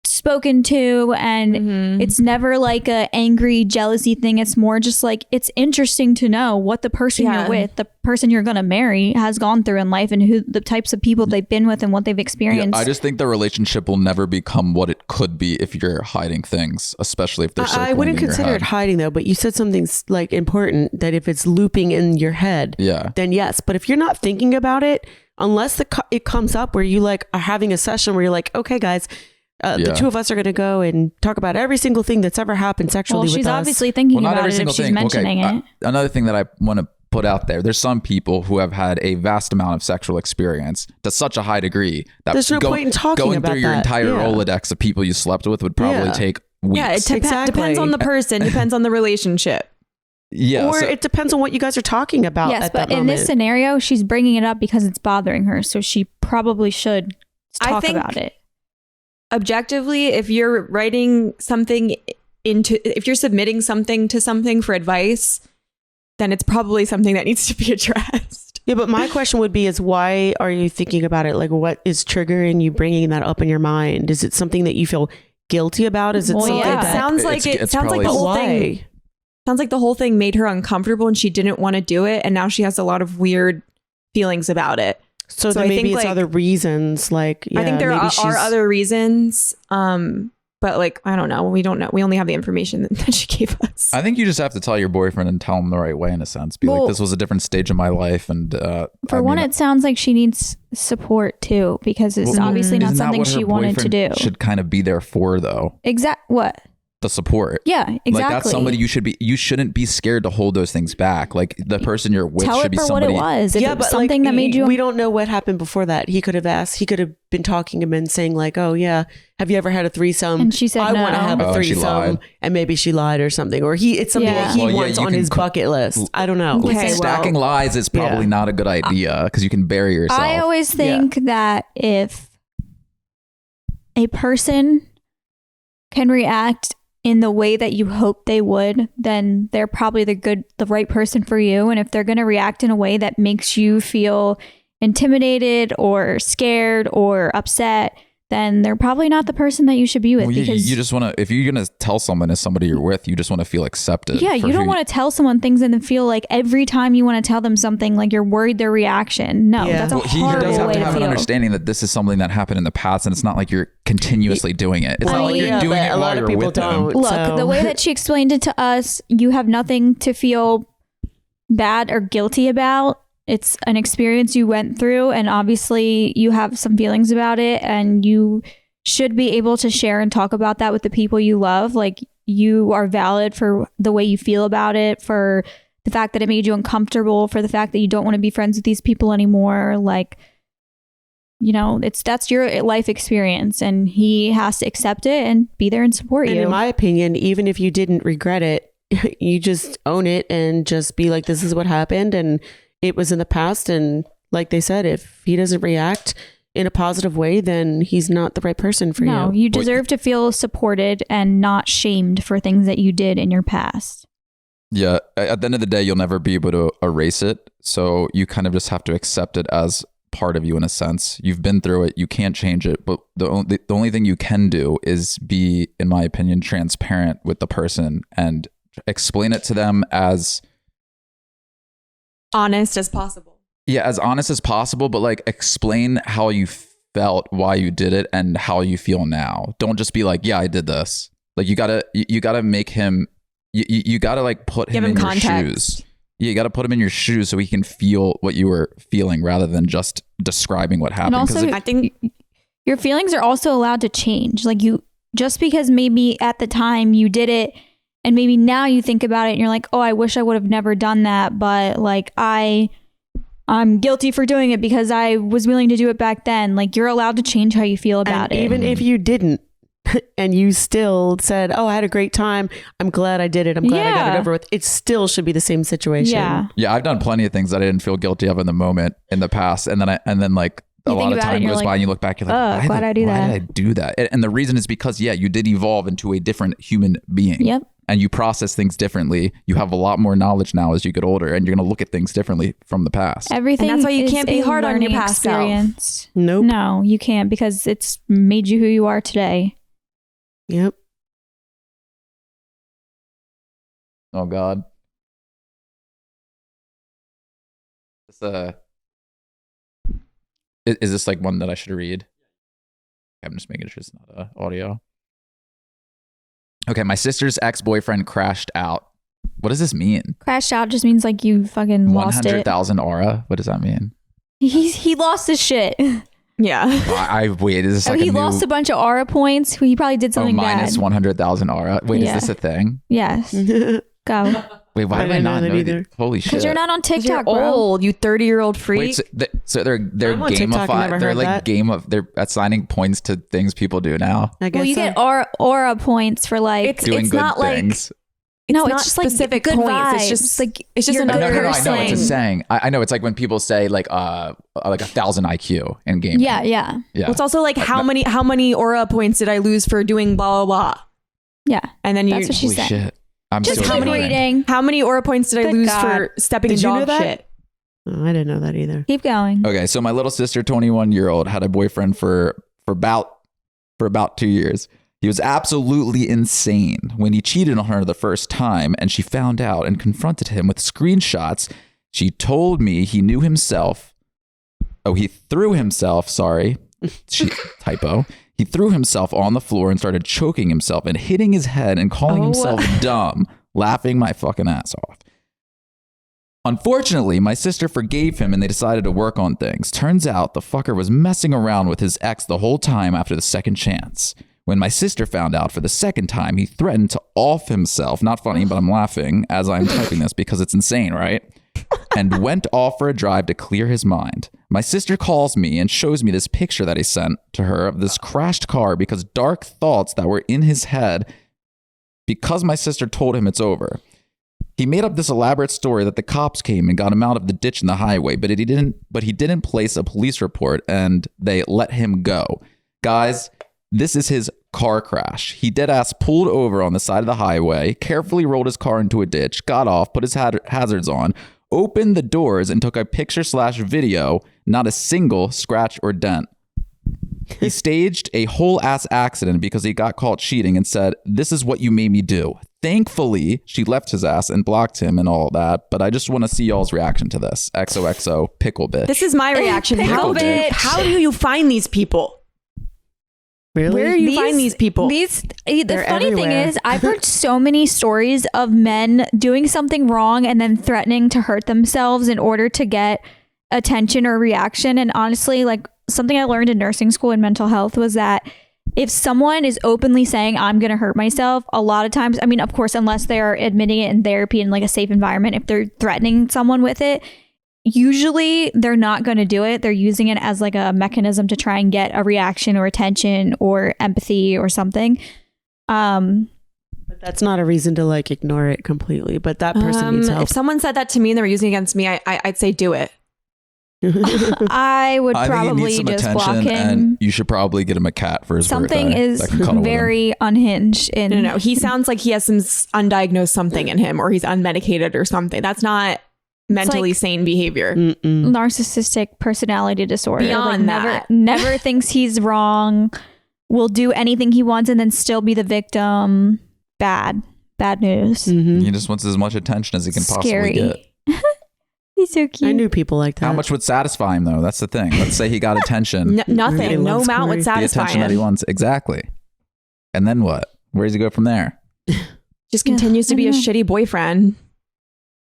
spoken to, and it's never like a angry jealousy thing. It's more just like, it's interesting to know what the person you're with, the person you're gonna marry, has gone through in life, and who the types of people they've been with and what they've experienced. I just think the relationship will never become what it could be if you're hiding things, especially if they're circling I wouldn't in your consider head. it hiding though, but you said something like important, that if it's looping in your head, then yes. But if you're not thinking about it, unless it comes up where you like are having a session where you're like, okay guys, the two of us are going to go and talk about every single thing that's ever happened sexually with us. She's obviously thinking about it if she's mentioning it. Another thing that I want to put out there, there's some people who have had a vast amount of sexual experience to such a high degree that there's no point in talking going about through your that. entire Rolodex of people you slept with would probably take weeks. Yeah, it depends on the person, depends on the relationship. Yeah, or it depends on what you guys are talking about. Yes, at but that in this scenario, she's bringing it up because it's bothering her, so she probably should talk about it. Objectively, if you're writing something if you're submitting something to something for advice, then it's probably something that needs to be addressed. Yeah, but my question would be is why are you thinking about it? Like, what is triggering you bringing that up in your mind? Is it something that you feel guilty about? Is it something that it sounds like the whole thing. Sounds like the whole thing made her uncomfortable and she didn't want to do it, and now she has a lot of weird feelings about it. So then maybe it's other reasons. Like, I think there are other reasons. But like, I don't know. We don't know. We only have the information that she gave us. I think you just have to tell your boyfriend and tell him the right way, in a sense. Be like, this was a different stage of my life. And it sounds like she needs support too, because it's obviously not something she wanted to do. Should kind of be there for, though. What? The support. Yeah, exactly. Like, that's somebody you shouldn't be scared to hold those things back. Like, the person you're with should be somebody. Tell it for what it was. If it was something that made you. We don't know what happened before that. He could have been talking to him and saying like, oh yeah, have you ever had a threesome? And she said, I want to have a threesome. And maybe she lied or something. Or it's something that he wants on his bucket list. I don't know. Stacking lies is probably not a good idea because you can bury yourself. I always think that if a person can react in the way that you hope they would, then they're probably the right person for you. And if they're going to react in a way that makes you feel intimidated or scared or upset, then they're probably not the person that you should be with. Because you just want to, if you're going to tell someone as somebody you're with, you just want to feel accepted. Yeah, you don't want to tell someone things and then feel like every time you want to tell them something, like you're worried their reaction. No, that's a horrible he does have way to have feel. an understanding that this is something that happened in the past, and it's not like you're continuously doing it. It's not like you're doing it while you're with them. Look, the way that she explained it to us, you have nothing to feel bad or guilty about. It's an experience you went through, and obviously you have some feelings about it, and you should be able to share and talk about that with the people you love. Like, you are valid for the way you feel about it, for the fact that it made you uncomfortable, for the fact that you don't want to be friends with these people anymore. Like, you know, that's your life experience, and he has to accept it and be there and support you. And in my opinion, even if you didn't regret it, you just own it and just be like, this is what happened, and it was in the past. And like they said, if he doesn't react in a positive way, then he's not the right person for you. No, you deserve to feel supported and not shamed for things that you did in your past. Yeah. At the end of the day, you'll never be able to erase it. So you kind of just have to accept it as part of you, in a sense. You've been through it. You can't change it. But the only thing you can do is be, in my opinion, transparent with the person and explain it to them as honest as possible. Yeah, as honest as possible, but like explain how you felt, why you did it, and how you feel now. Don't just be like, yeah, I did this. Like, you gotta make him, you gotta like put him in your shoes. Yeah, you gotta put him in your shoes so he can feel what you were feeling rather than just describing what happened. And also, I think your feelings are also allowed to change. Like, just because maybe at the time you did it, and maybe now you think about it and you're like, oh, I wish I would have never done that. But like, I'm guilty for doing it because I was willing to do it back then. Like, you're allowed to change how you feel about it. Even if you didn't, and you still said, oh, I had a great time, I'm glad I did it, I'm glad I got it over with, it still should be the same situation. Yeah, I've done plenty of things that I didn't feel guilty of in the moment in the past. And then like, a lot of time goes by and you look back, you're like, why did I do that? And the reason is because, you did evolve into a different human being. Yep. And you process things differently. You have a lot more knowledge now as you get older, and you're going to look at things differently from the past. Everything. And that's why you can't be hard on your past experience. Nope. No, you can't, because it's made you who you are today. Yep. Oh God. Is this like one that I should read? I'm just making sure it's not audio. Okay, my sister's ex-boyfriend crashed out. What does this mean? Crashed out just means like you fucking lost it. 100,000 aura? What does that mean? He lost his shit. Yeah. I wait, is this like he lost a bunch of aura points. He probably did something minus bad. 100,000 aura. Wait, is this a thing? Yes. Go. Wait, why do I not know either? Holy shit. Because you're not on TikTok, You're bro. old, you 30-year-old freak. Wait, so they're I'm on TikTok, I gamified. never They're heard like that. they're assigning points to things people do now. I guess Well, you so. get aura points for like Doing good not things. no, not it's just like specific good points. vibes. It's just like it's just you're another good No, I person. know it's a saying. I know it's like when people say like 1,000 IQ in gaming. Yeah. Yeah. Well, it's also like how many aura points did I lose for doing blah blah blah? Yeah. And then That's what she Holy said. shit. I'm Just so keep sorry. reading. how many aura points did I Good lose God. for stepping in Did you know dog that? shit? Oh, I didn't know that either. Keep going. Okay, so my little sister, 21-year-old, had a boyfriend for about 2 years. He was absolutely insane. When he cheated on her the first time and she found out and confronted him with screenshots, she told me he knew himself. Oh, he threw himself, sorry. Typo. He threw himself on the floor and started choking himself and hitting his head and calling himself dumb, laughing my fucking ass off. Unfortunately, my sister forgave him and they decided to work on things. Turns out the fucker was messing around with his ex the whole time after the second chance. When my sister found out for the second time, he threatened to off himself. Not funny, but I'm laughing as I'm typing this because it's insane, right? And went off for a drive to clear his mind. My sister calls me and shows me this picture that he sent to her of this crashed car because dark thoughts that were in his head because my sister told him it's over. He made up this elaborate story that the cops came and got him out of the ditch in the highway, but he didn't place a police report and they let him go. Guys, this is his car crash. He deadass pulled over on the side of the highway, carefully rolled his car into a ditch, got off, put his hazards on, opened the doors and took a picture/video, not a single scratch or dent. He staged a whole ass accident because he got caught cheating and said, "This is what you made me do." Thankfully, she left his ass and blocked him and all that, but I just want to see y'all's reaction to this. XOXO, pickle bitch. This is my reaction. Pickle bitch. How do you find these people? Really? Where do you find these people? The They're funny thing everywhere. is, I've heard so many stories of men doing something wrong and then threatening to hurt themselves in order to get attention or reaction. And honestly, like something I learned in nursing school and mental health was that if someone is openly saying, I'm going to hurt myself, a lot of times, I mean, of course, unless they're admitting it in therapy in like a safe environment, if they're threatening someone with it, usually they're not going to do it. They're using it as like a mechanism to try and get a reaction or attention or empathy or something. But that's not a reason to like ignore it completely. But that person needs help. If someone said that to me and they were using it against me, I'd say do it. I would I think he probably needs some just block attention, him. and you should probably get him a cat for his Something birthday. is that can cuddle with him. very unhinged. In No. He sounds like he has some undiagnosed something in him, or he's unmedicated or something. That's not mentally like- sane behavior. narcissistic personality disorder. Beyond that. never thinks he's wrong, will do anything he wants and then still be the victim. Bad news. Mhm. He just wants as much attention as he can Scary. possibly get. He's so cute. I knew people like that. How much would satisfy him, though? That's the thing. Let's say he got attention. He Nothing. No loves amount Cory. would The satisfy attention that he him. wants. Exactly. And then what? Where does he go from there? Just continues to be a I don't shitty boyfriend.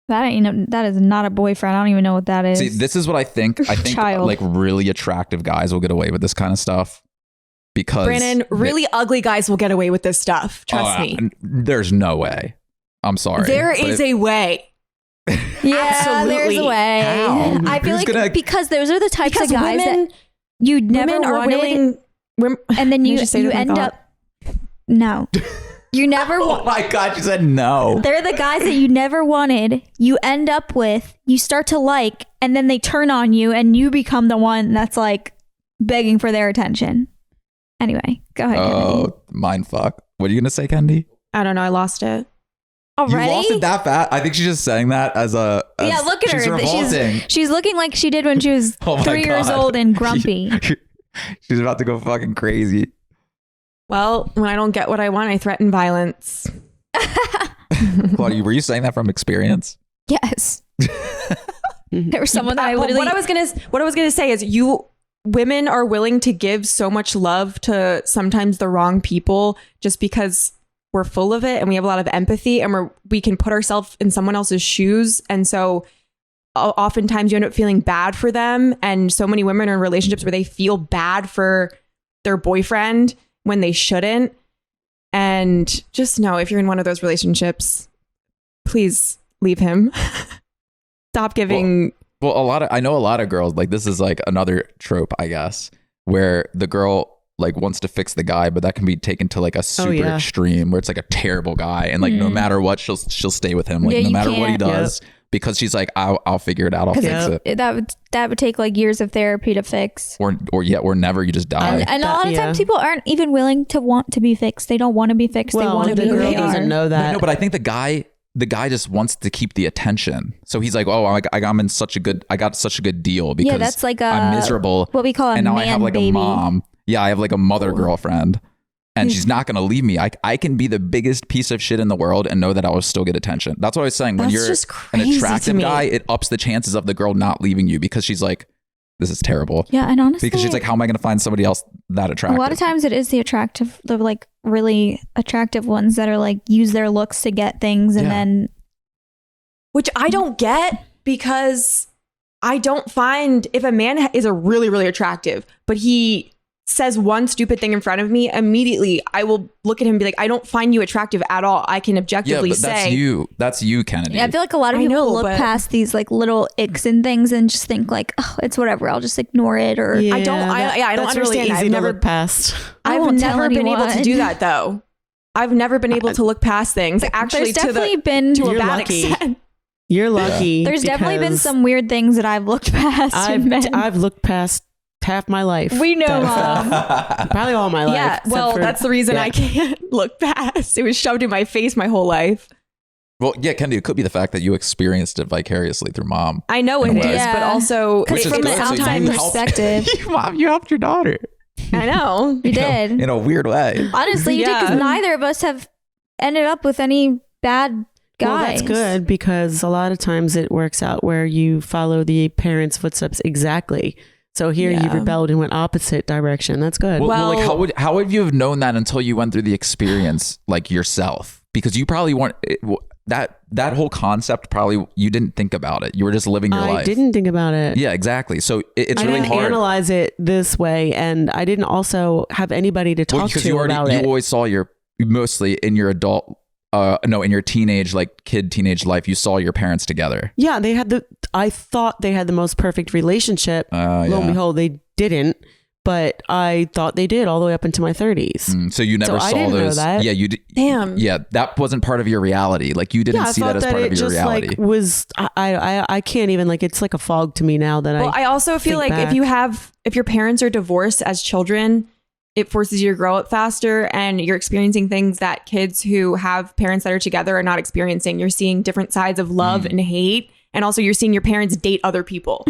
That is not a boyfriend. I don't even know what that is. See, this is what I think. I think Child. like really attractive guys will get away with this kind of stuff because Brandon, really ugly guys will get away with this stuff. Trust me. There's no way. I'm sorry. There But is if- a way. yeah, there's a Absolutely. way. How? I feel Who's like gonna- because those are the types Because of guys women, that you never women are wanted, willing. and then Let me you just say my end thought. up no. You never Oh want. my God! You said no. They're the guys that you never wanted, you end up with, you start to like, and then they turn on you and you become the one that's like begging for their attention. Anyway, go ahead. Kennedy. Oh, mind fuck. What are you gonna say, Kendi? I don't know. I lost it. Already? You lost it that fast. I think she's just saying that as a. Yeah, look at she's her. Revolting. She's looking like she did when she was Oh my 3 years God. old and grumpy. She's about to go fucking crazy. Well, when I don't get what I want, I threaten violence. Claudia, were you saying that from experience? Yes. There was someone that I literally. What I was gonna say is women are willing to give so much love to sometimes the wrong people just because we're full of it and we have a lot of empathy and we can put ourselves in someone else's shoes. And so oftentimes you end up feeling bad for them. And so many women are in relationships where they feel bad for their boyfriend when they shouldn't. And just know, if you're in one of those relationships, please leave him. Stop giving. Well, I know a lot of girls, like, this is like another trope, I guess, where the girl like wants to fix the guy, but that can be taken to like a super extreme where it's like a terrible guy, and like no matter what, she'll stay with him, like no matter what he does, because she's like, I'll figure it out, I'll fix it. That would take like years of therapy to fix, or never, you just die. And a lot of times people aren't even willing to want to be fixed. They don't want to be fixed. They want to be who they are. Doesn't know that. No, but I think the guy just wants to keep the attention. So he's like, oh, I got such a good deal because that's like I'm miserable. What we call a and now man I have like baby. a mom. Yeah, I have like a mother girlfriend, and she's not going to leave me. I can be the biggest piece of shit in the world and know that I will still get attention. That's what I was saying. When you're an attractive guy, it ups the chances of the girl not leaving you because she's like, this is terrible. Yeah, and honestly, because she's like, how am I going to find somebody else that attractive? A lot of times it is the like really attractive ones that are like use their looks to get things, and then. Which I don't get, because I don't find, if a man is a really, really attractive, but he says one stupid thing in front of me, immediately I will look at him and be like, I don't find you attractive at all. I can objectively say. That's you, Kennedy. Yeah, I feel like a lot of people look past these like little icks and things and just think like, oh, it's whatever, I'll just ignore it. Or I don't understand. Really easy to look past. I've never been able to do that though. I've never been able to look past things. Actually, there's definitely been to a bad extent. You're lucky. There's definitely been some weird things that I've looked past. I've looked past half my life. We know, Mom. Probably all my life. Yeah, well, that's the reason I can't look past. It was shoved in my face my whole life. Well, yeah, Kennedy, it could be the fact that you experienced it vicariously through mom. I know it is, but also from an outside perspective. Mom, you helped your daughter. I know. You did. In a weird way. Honestly, you did, because neither of us have ended up with any bad guys. Well, that's good, because a lot of times it works out where you follow the parents' footsteps exactly. So here you rebelled and went opposite direction. That's good. Well, like how would you have known that until you went through the experience like yourself? Because you probably weren't that whole concept. Probably you didn't think about it. You were just living your life. I didn't think about it. Yeah, exactly. So it's really hard. I didn't analyze it this way, and I didn't also have anybody to talk to about it. You always saw mostly in your adult. In your teenage life, you saw your parents together. Yeah, I thought they had the most perfect relationship. Lo and behold, they didn't. But I thought they did all the way up into my 30s. So you never saw I didn't those. Know that. Yeah, you did. Damn. Yeah, that wasn't part of your reality. Like you didn't see that as part of your reality. Like I can't even, like, it's like a fog to me now that I also feel like if your parents are divorced as children, it forces you to grow up faster, and you're experiencing things that kids who have parents that are together are not experiencing. You're seeing different sides of love and hate, and also you're seeing your parents date other people.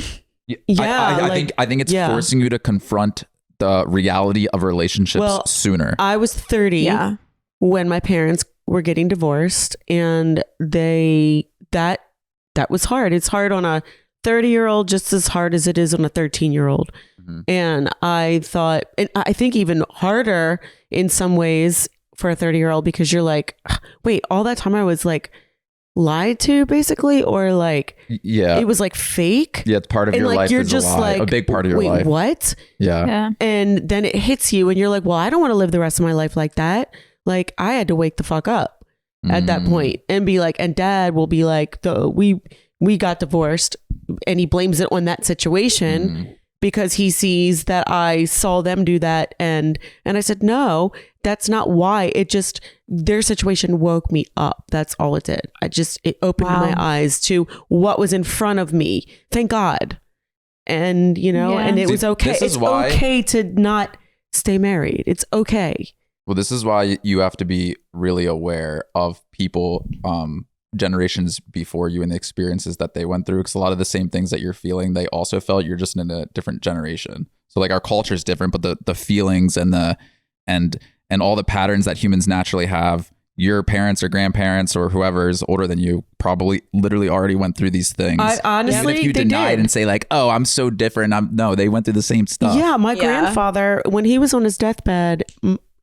I think it's forcing you to confront the reality of relationships sooner. I was 30 when my parents were getting divorced, and that was hard. It's hard on a 30-year-old just as hard as it is on a 13-year-old. And I thought, and I think even harder in some ways for a 30-year-old, because you're like, wait, all that time I was like lied to, basically, or like, it was like fake. Yeah, it's part of your life. You're just like a big part of your life. What? Yeah. And then it hits you, and you're like, well, I don't want to live the rest of my life like that. Like, I had to wake the fuck up at that point and be like, and Dad will be like, we got divorced, and he blames it on that situation. Because he sees that I saw them do that. And I said, no, that's not why. It just, their situation woke me up. That's all it did. It opened my eyes to what was in front of me. Thank God. And, and it was okay. It's okay to not stay married. It's okay. Well, this is why you have to be really aware of people, generations before you and the experiences that they went through, because a lot of the same things that you're feeling they also felt. You're just in a different generation. So like our culture is different, but the feelings and and all the patterns that humans naturally have. Your parents or grandparents or whoever is older than you probably literally already went through these things. Honestly, even if you they denied did. and say like, oh, I'm so different. No, they went through the same stuff. Yeah, my grandfather, when he was on his deathbed,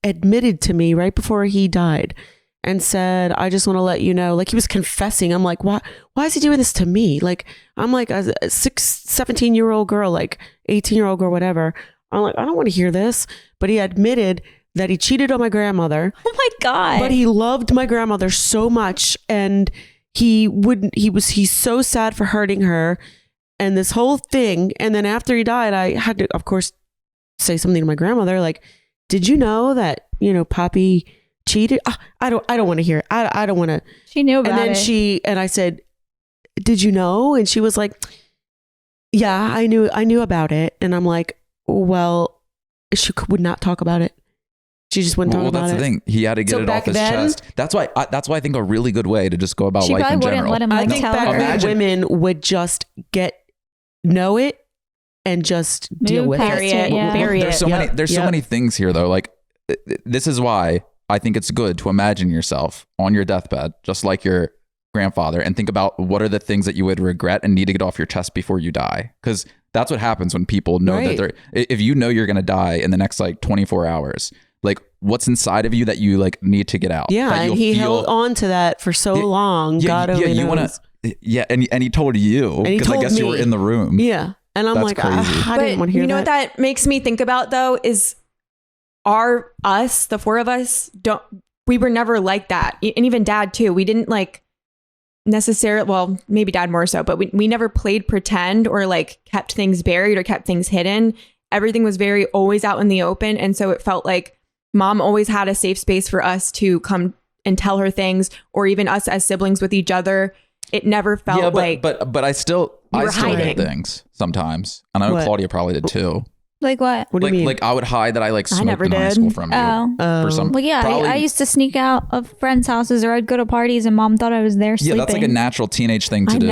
admitted to me right before he died and said, I just want to let you know, like he was confessing. I'm like, why is he doing this to me? Like, I'm like a 17-year-old girl, like 18-year-old girl, whatever. I'm like, I don't want to hear this. But he admitted that he cheated on my grandmother. Oh my God. But he loved my grandmother so much, and he's so sad for hurting her and this whole thing. And then after he died, I had to, of course, say something to my grandmother, like, did you know that, Poppy cheated? I don't want to hear it. I don't want to. She knew about it. And I said, did you know? And she was like, yeah, I knew about it. And I'm like, well, she would not talk about it. She just wouldn't talk about it. Well, that's the thing. He had to get it off his chest. That's why I think a really good way to just go about life in general. Let him, I think back then women would just know it and just deal with it. There's so many things here though. Like this is why I think it's good to imagine yourself on your deathbed, just like your grandfather, and think about what are the things that you would regret and need to get off your chest before you die. Because that's what happens when people know that if you know you're going to die in the next like 24 hours, like what's inside of you that you like need to get out. Yeah. And he held on to that for so long. God only knows. And he told you, because I guess you were in the room. Yeah. And I'm like, I didn't want to hear that. You know what that makes me think about though is the four of us, we were never like that. And even dad too. We didn't like necessarily, well, maybe dad more so, but we never played pretend or like kept things buried or kept things hidden. Everything was very always out in the open. And so it felt like mom always had a safe space for us to come and tell her things, or even us as siblings with each other. It never felt but I still hid things sometimes. And I know Claudia probably did too. Like what? What do you mean? Like I would hide that I like smoked in high school from you. For some, well, yeah, I used to sneak out of friends' houses, or I'd go to parties and mom thought I was there sleeping. Yeah, that's like a natural teenage thing to do. I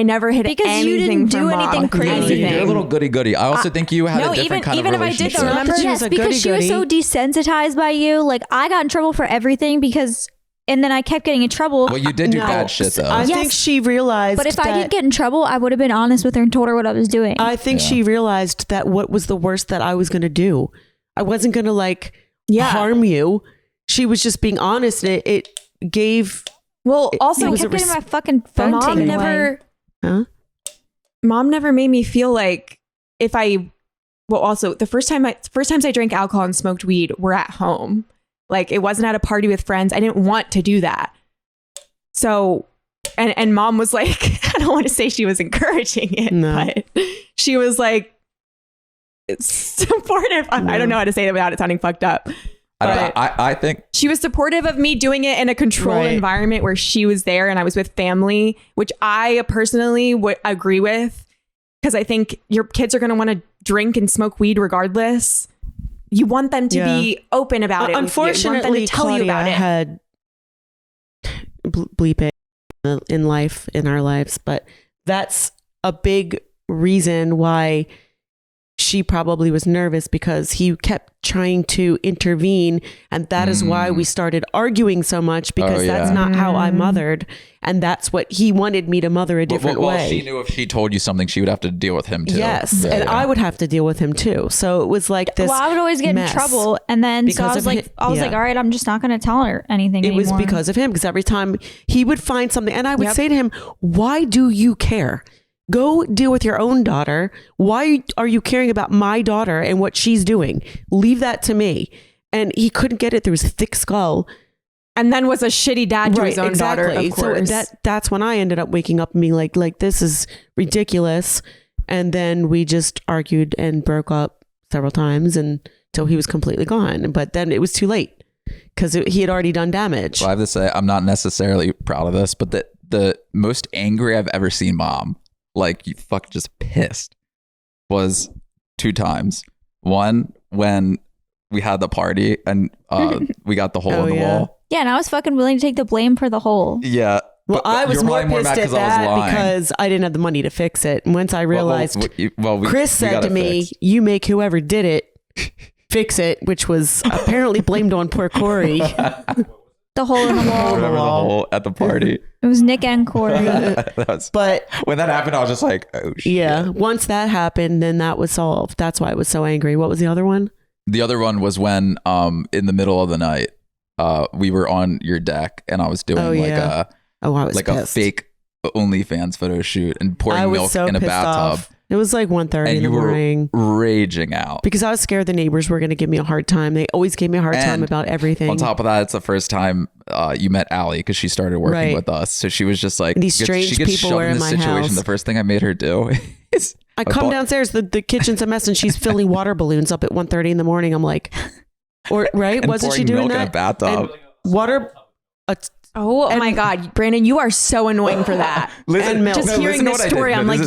never hid because anything you didn't do from anything mom. crazy. You're a little goody. I also think you had a different kind of relationship. Even if I did, Yes, because she was so desensitized by you. Like I got in trouble for everything and then I kept getting in trouble. Well, you did do bad shit though. I think she realized. But if I didn't get in trouble, I would have been honest with her and told her what I was doing. I think she realized that what was the worst that I was going to do. I wasn't going to harm you. She was just being honest, and it gave. Well, also, I kept getting my fucking phone taken away. Mom never made me feel like the first times I drank alcohol and smoked weed were at home. Like it wasn't at a party with friends. I didn't want to do that. So, and mom was like, I don't want to say she was encouraging it, but she was like, it's supportive. I don't know how to say it without it sounding fucked up. I think she was supportive of me doing it in a controlled environment where she was there and I was with family, which I personally would agree with, because I think your kids are going to want to drink and smoke weed regardless. You want them to be open about it. Unfortunately, you tell you about it. Had bleep it in life, in our lives, but that's a big reason why she probably was nervous, because he kept trying to intervene, and that is why we started arguing so much, because that's not how I mothered, and that's what he wanted me to mother a different way. She knew if she told you something, she would have to deal with him too. Yes, I would have to deal with him too. So it was like this. Well, I would always get in trouble, and then so I was like, all right, I'm just not going to tell her anything anymore. It was because of him, because every time he would find something, and I would say to him, "Why do you care? Go deal with your own daughter. Why are you caring about my daughter and what she's doing? Leave that to me." And he couldn't get it through his thick skull. And then was a shitty dad to his own daughter, of course. So that's when I ended up waking up and being like, this is ridiculous. And then we just argued and broke up several times until he was completely gone. But then it was too late, because he had already done damage. Well, I have to say, I'm not necessarily proud of this, but the most angry I've ever seen mom, like you fucking just pissed, was 2 times. One, when we had the party and we got the hole in the wall. Yeah, and I was fucking willing to take the blame for the hole. Yeah. Well, I was more pissed at that because I didn't have the money to fix it. And once I realized, Chris said to me, "You make whoever did it fix it, which was apparently blamed on poor Cory. The hole in the wall. Remember the hole at the party? It was Nick and Cory. But when that happened, I was just like, oh shit. yeah, once that happened, then that was solved. That's why I was so angry. What was the other one? The other one was when in the middle of the night, we were on your deck and I was doing I was like pissed. a fake OnlyFans photo shoot and pouring I was milk so in a pissed bathtub. off. It was like 1:30 in the morning. Raging out. Because I was scared the neighbors were going to give me a hard time. They always gave me a hard time about everything. On top of that, it's the first time you met Allie because she started working with us. So she was just like, these strange she gets people shoved were in this my situation. house. The first thing I made her do is I come downstairs, the kitchen's a mess, and she's filling water balloons up at 1:30 in the morning. I'm like, right? Wasn't she doing milk that? in a bathtub. And water. Oh my God, Brandon, you are so annoying for that. Listen, and milk. Just hearing this story, I'm like,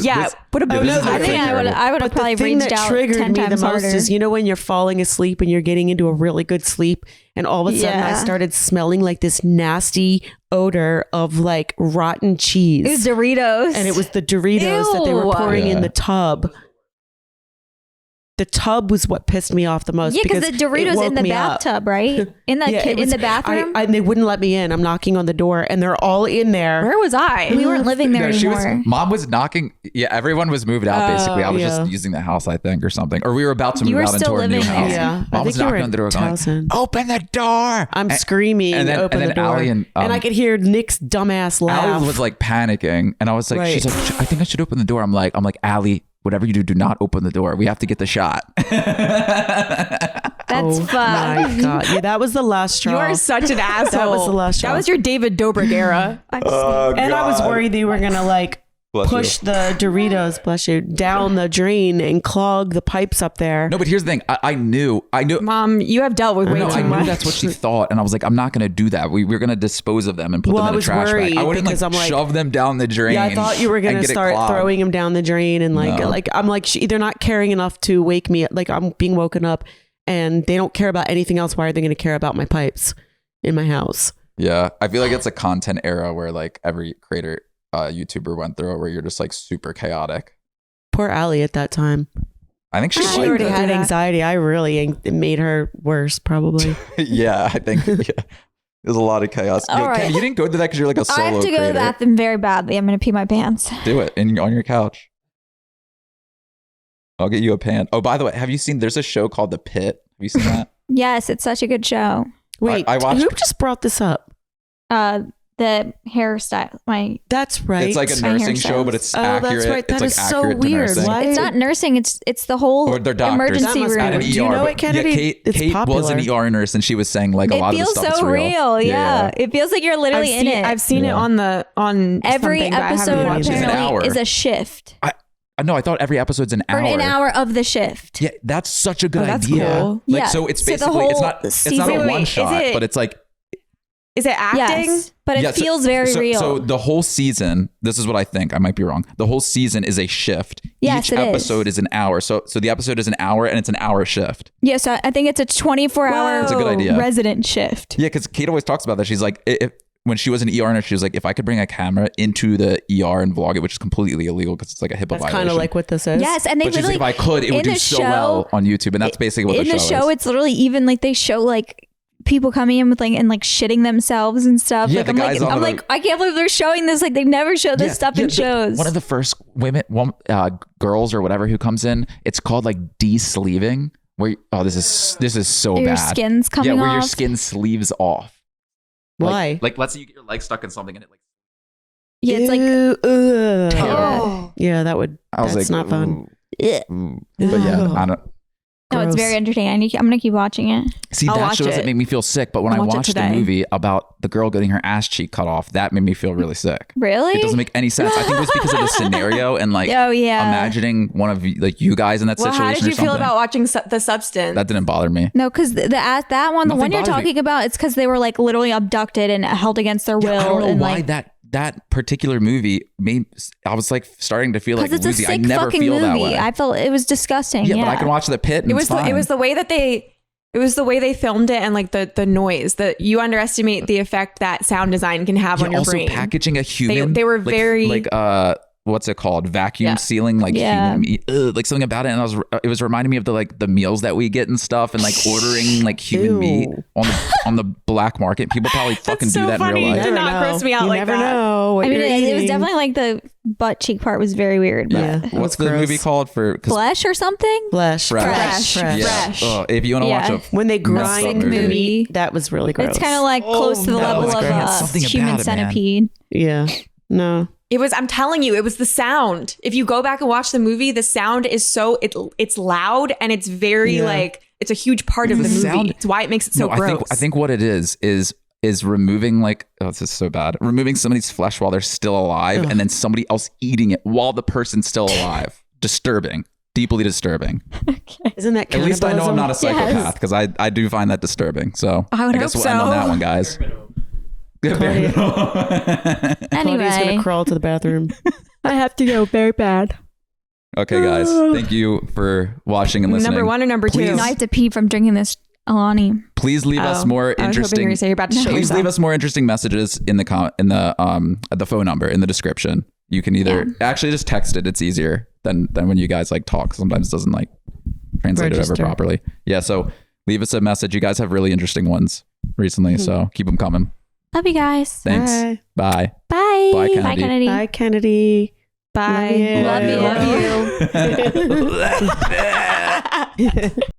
what a this is I think I would have probably the thing reached that out triggered 10 me the times most harder. is, when you're falling asleep and you're getting into a really good sleep, and all of a sudden I started smelling like this nasty odor of like rotten cheese. It was Doritos. And it was the Doritos that they were pouring in the tub. The tub was what pissed me off the most. Yeah, because the Doritos in the bathtub, right? In the in the bathroom. They wouldn't let me in. I'm knocking on the door, and they're all in there. Where was I? We weren't living there anymore. Mom was knocking. Yeah, everyone was moved out basically. I was just using the house, I think, or something. Or we were about to move out into our new house. Yeah, Mom was knocking on the door going, open the door. I'm screaming, open the door. Allie and I could hear Nick's dumbass laugh. Allie was like panicking, and I was like, she's like, I think I should open the door. I'm like, Allie, whatever you do not open the door. We have to get the shot. That's fun. My God. Yeah, that was the last straw. You are such an asshole. That was the last straw. That was your David Dobrik era. And I was worried they were going to like push the Doritos, bless you, down the drain and clog the pipes up there. No, but here's the thing. I knew. Mom, you have dealt with way too much. I knew that's what she thought. And I was like, I'm not going to do that. We're going to dispose of them and put them in a trash bag. I wouldn't like shove them down the drain. Yeah, I thought you were going to start throwing them down the drain. And I'm like, they're not caring enough to wake me. Like I'm being woken up and they don't care about anything else. Why are they going to care about my pipes in my house? Yeah. I feel like it's a content era where like every creator, YouTuber went through it where you're just like super chaotic. Poor Allie at that time. I think she already had anxiety. I really made her worse, probably. Yeah, I think there's a lot of chaos. Right. You didn't go to that because you're like a solo I have to go to the bathroom very badly. I'm going to pee my pants. Do it on your couch. I'll get you a pan. Oh, by the way, have you seen? There's a show called The Pit. Have you seen that? Yes, it's such a good show. Wait, I watched. Who just brought this up? The hairstyle. That's right. It's like a nursing show, but it's accurate. That's right. That it's is so weird. Why? It's not nursing. It's the whole emergency room. At an ER, do you know what, Kennedy? Yeah, Kate was an ER nurse, and she was saying like a lot of the stuff is real. It feels so real. Yeah. It feels like you're literally in it. I've seen it on every episode. Apparently is a shift. No, I thought every episode's an hour. Or an hour of the shift. Yeah, that's such a good idea. Cool. Like, so it's basically it's not a one shot, but it's like. Is it acting? Yes, but it feels very real. So the whole season, this is what I think. I might be wrong. The whole season is a shift. Yes, Each episode is an hour. So the episode is an hour and it's an hour shift. Yes, I think it's a 24-hour That's a good idea. resident shift. Yeah, because Kate always talks about that. She's like, when she was an ER nurse, she was like, if I could bring a camera into the ER and vlog it, which is completely illegal because it's like a HIPAA violation. That's kind of like what this is. Yes, and they literally, she's like, if I could, it would do so well on YouTube. And that's basically what the show is. In the show, it's literally even like they show like people coming in with like and like shitting themselves and stuff. Yeah, like I'm like I can't believe they're showing this. Like they never show this stuff in shows. One of the first girls or whatever who comes in, it's called like de-sleeving. Where this is so bad. Your skin's coming off. Where your skin sleeves off. Why? Like let's say you get your leg stuck in something and it like. Yeah, it's like. Yeah, that would. That's not fun. But yeah, I don't. No, it's very entertaining. I'm gonna keep watching it. See, that show doesn't make me feel sick, but when I watched the movie about the girl getting her ass cheek cut off, that made me feel really sick. Really? It doesn't make any sense. I think it was because of the scenario and like imagining one of like you guys in that situation. How did you feel about watching The Substance? That didn't bother me. No, because that one, the one you're talking about, it's because they were like literally abducted and held against their will. I don't know and why that particular movie made. I was like starting to feel like it's woozy. a sick I never fucking feel movie. that way. I felt it was disgusting. Yeah, but I can watch The Pit. And it was the way that they. It was the way they filmed it and like the noise that you underestimate the effect that sound design can have on your brain. Also packaging a human. They were very what's it called? Vacuum sealing, like Yeah. human meat, like something about it. And it was reminding me of the meals that we get and stuff, and like ordering like human meat on the black market. People probably fucking do that in real life. Did not gross me out you like never that. know what I mean, you're it was eating. definitely like the butt cheek part was very weird. But Yeah. What's the gross. movie called for? flesh or something? Fresh. Fresh. Fresh. Yeah. Fresh. Oh, if you want to watch a When they Sick grind the movie. meat, that was really gross. It's kind of like close to the that level was of gross. Something human about it, man. centipede. Yeah. No. It was, I'm telling you, it was the sound. If you go back and watch the movie, the sound is so, it's loud and it's very like, it's a huge part of the movie. sound- It's why it makes it so gross. I think what it is removing like, oh, this is so bad. Removing somebody's flesh while they're still alive and then somebody else eating it while the person's still alive. Disturbing. Deeply disturbing. Isn't that At least I know I'm not a cannibalism? psychopath because I do find that disturbing. So I would guess hope we'll end on so. that one, guys. Claudia's Anyway, gonna crawl to the bathroom. I have to go very bad. Okay, guys. Thank you for watching and listening. Number 1 or number 2? Please- I have to pee from drinking this Alani. Please leave us more I was hoping you were interesting. going to say you're about to shit Please yourself. leave us more interesting messages in the phone number in the description. You can either actually just text it. It's easier than when you guys like talk. Sometimes it doesn't like translate it over Register. properly. Yeah. So leave us a message. You guys have really interesting ones recently. So keep them coming. Love you guys. Thanks. Bye. Bye. Bye. Bye, Bye, Kennedy. Kennedy. Bye, Kennedy. Bye. Love you. Love you. Love you.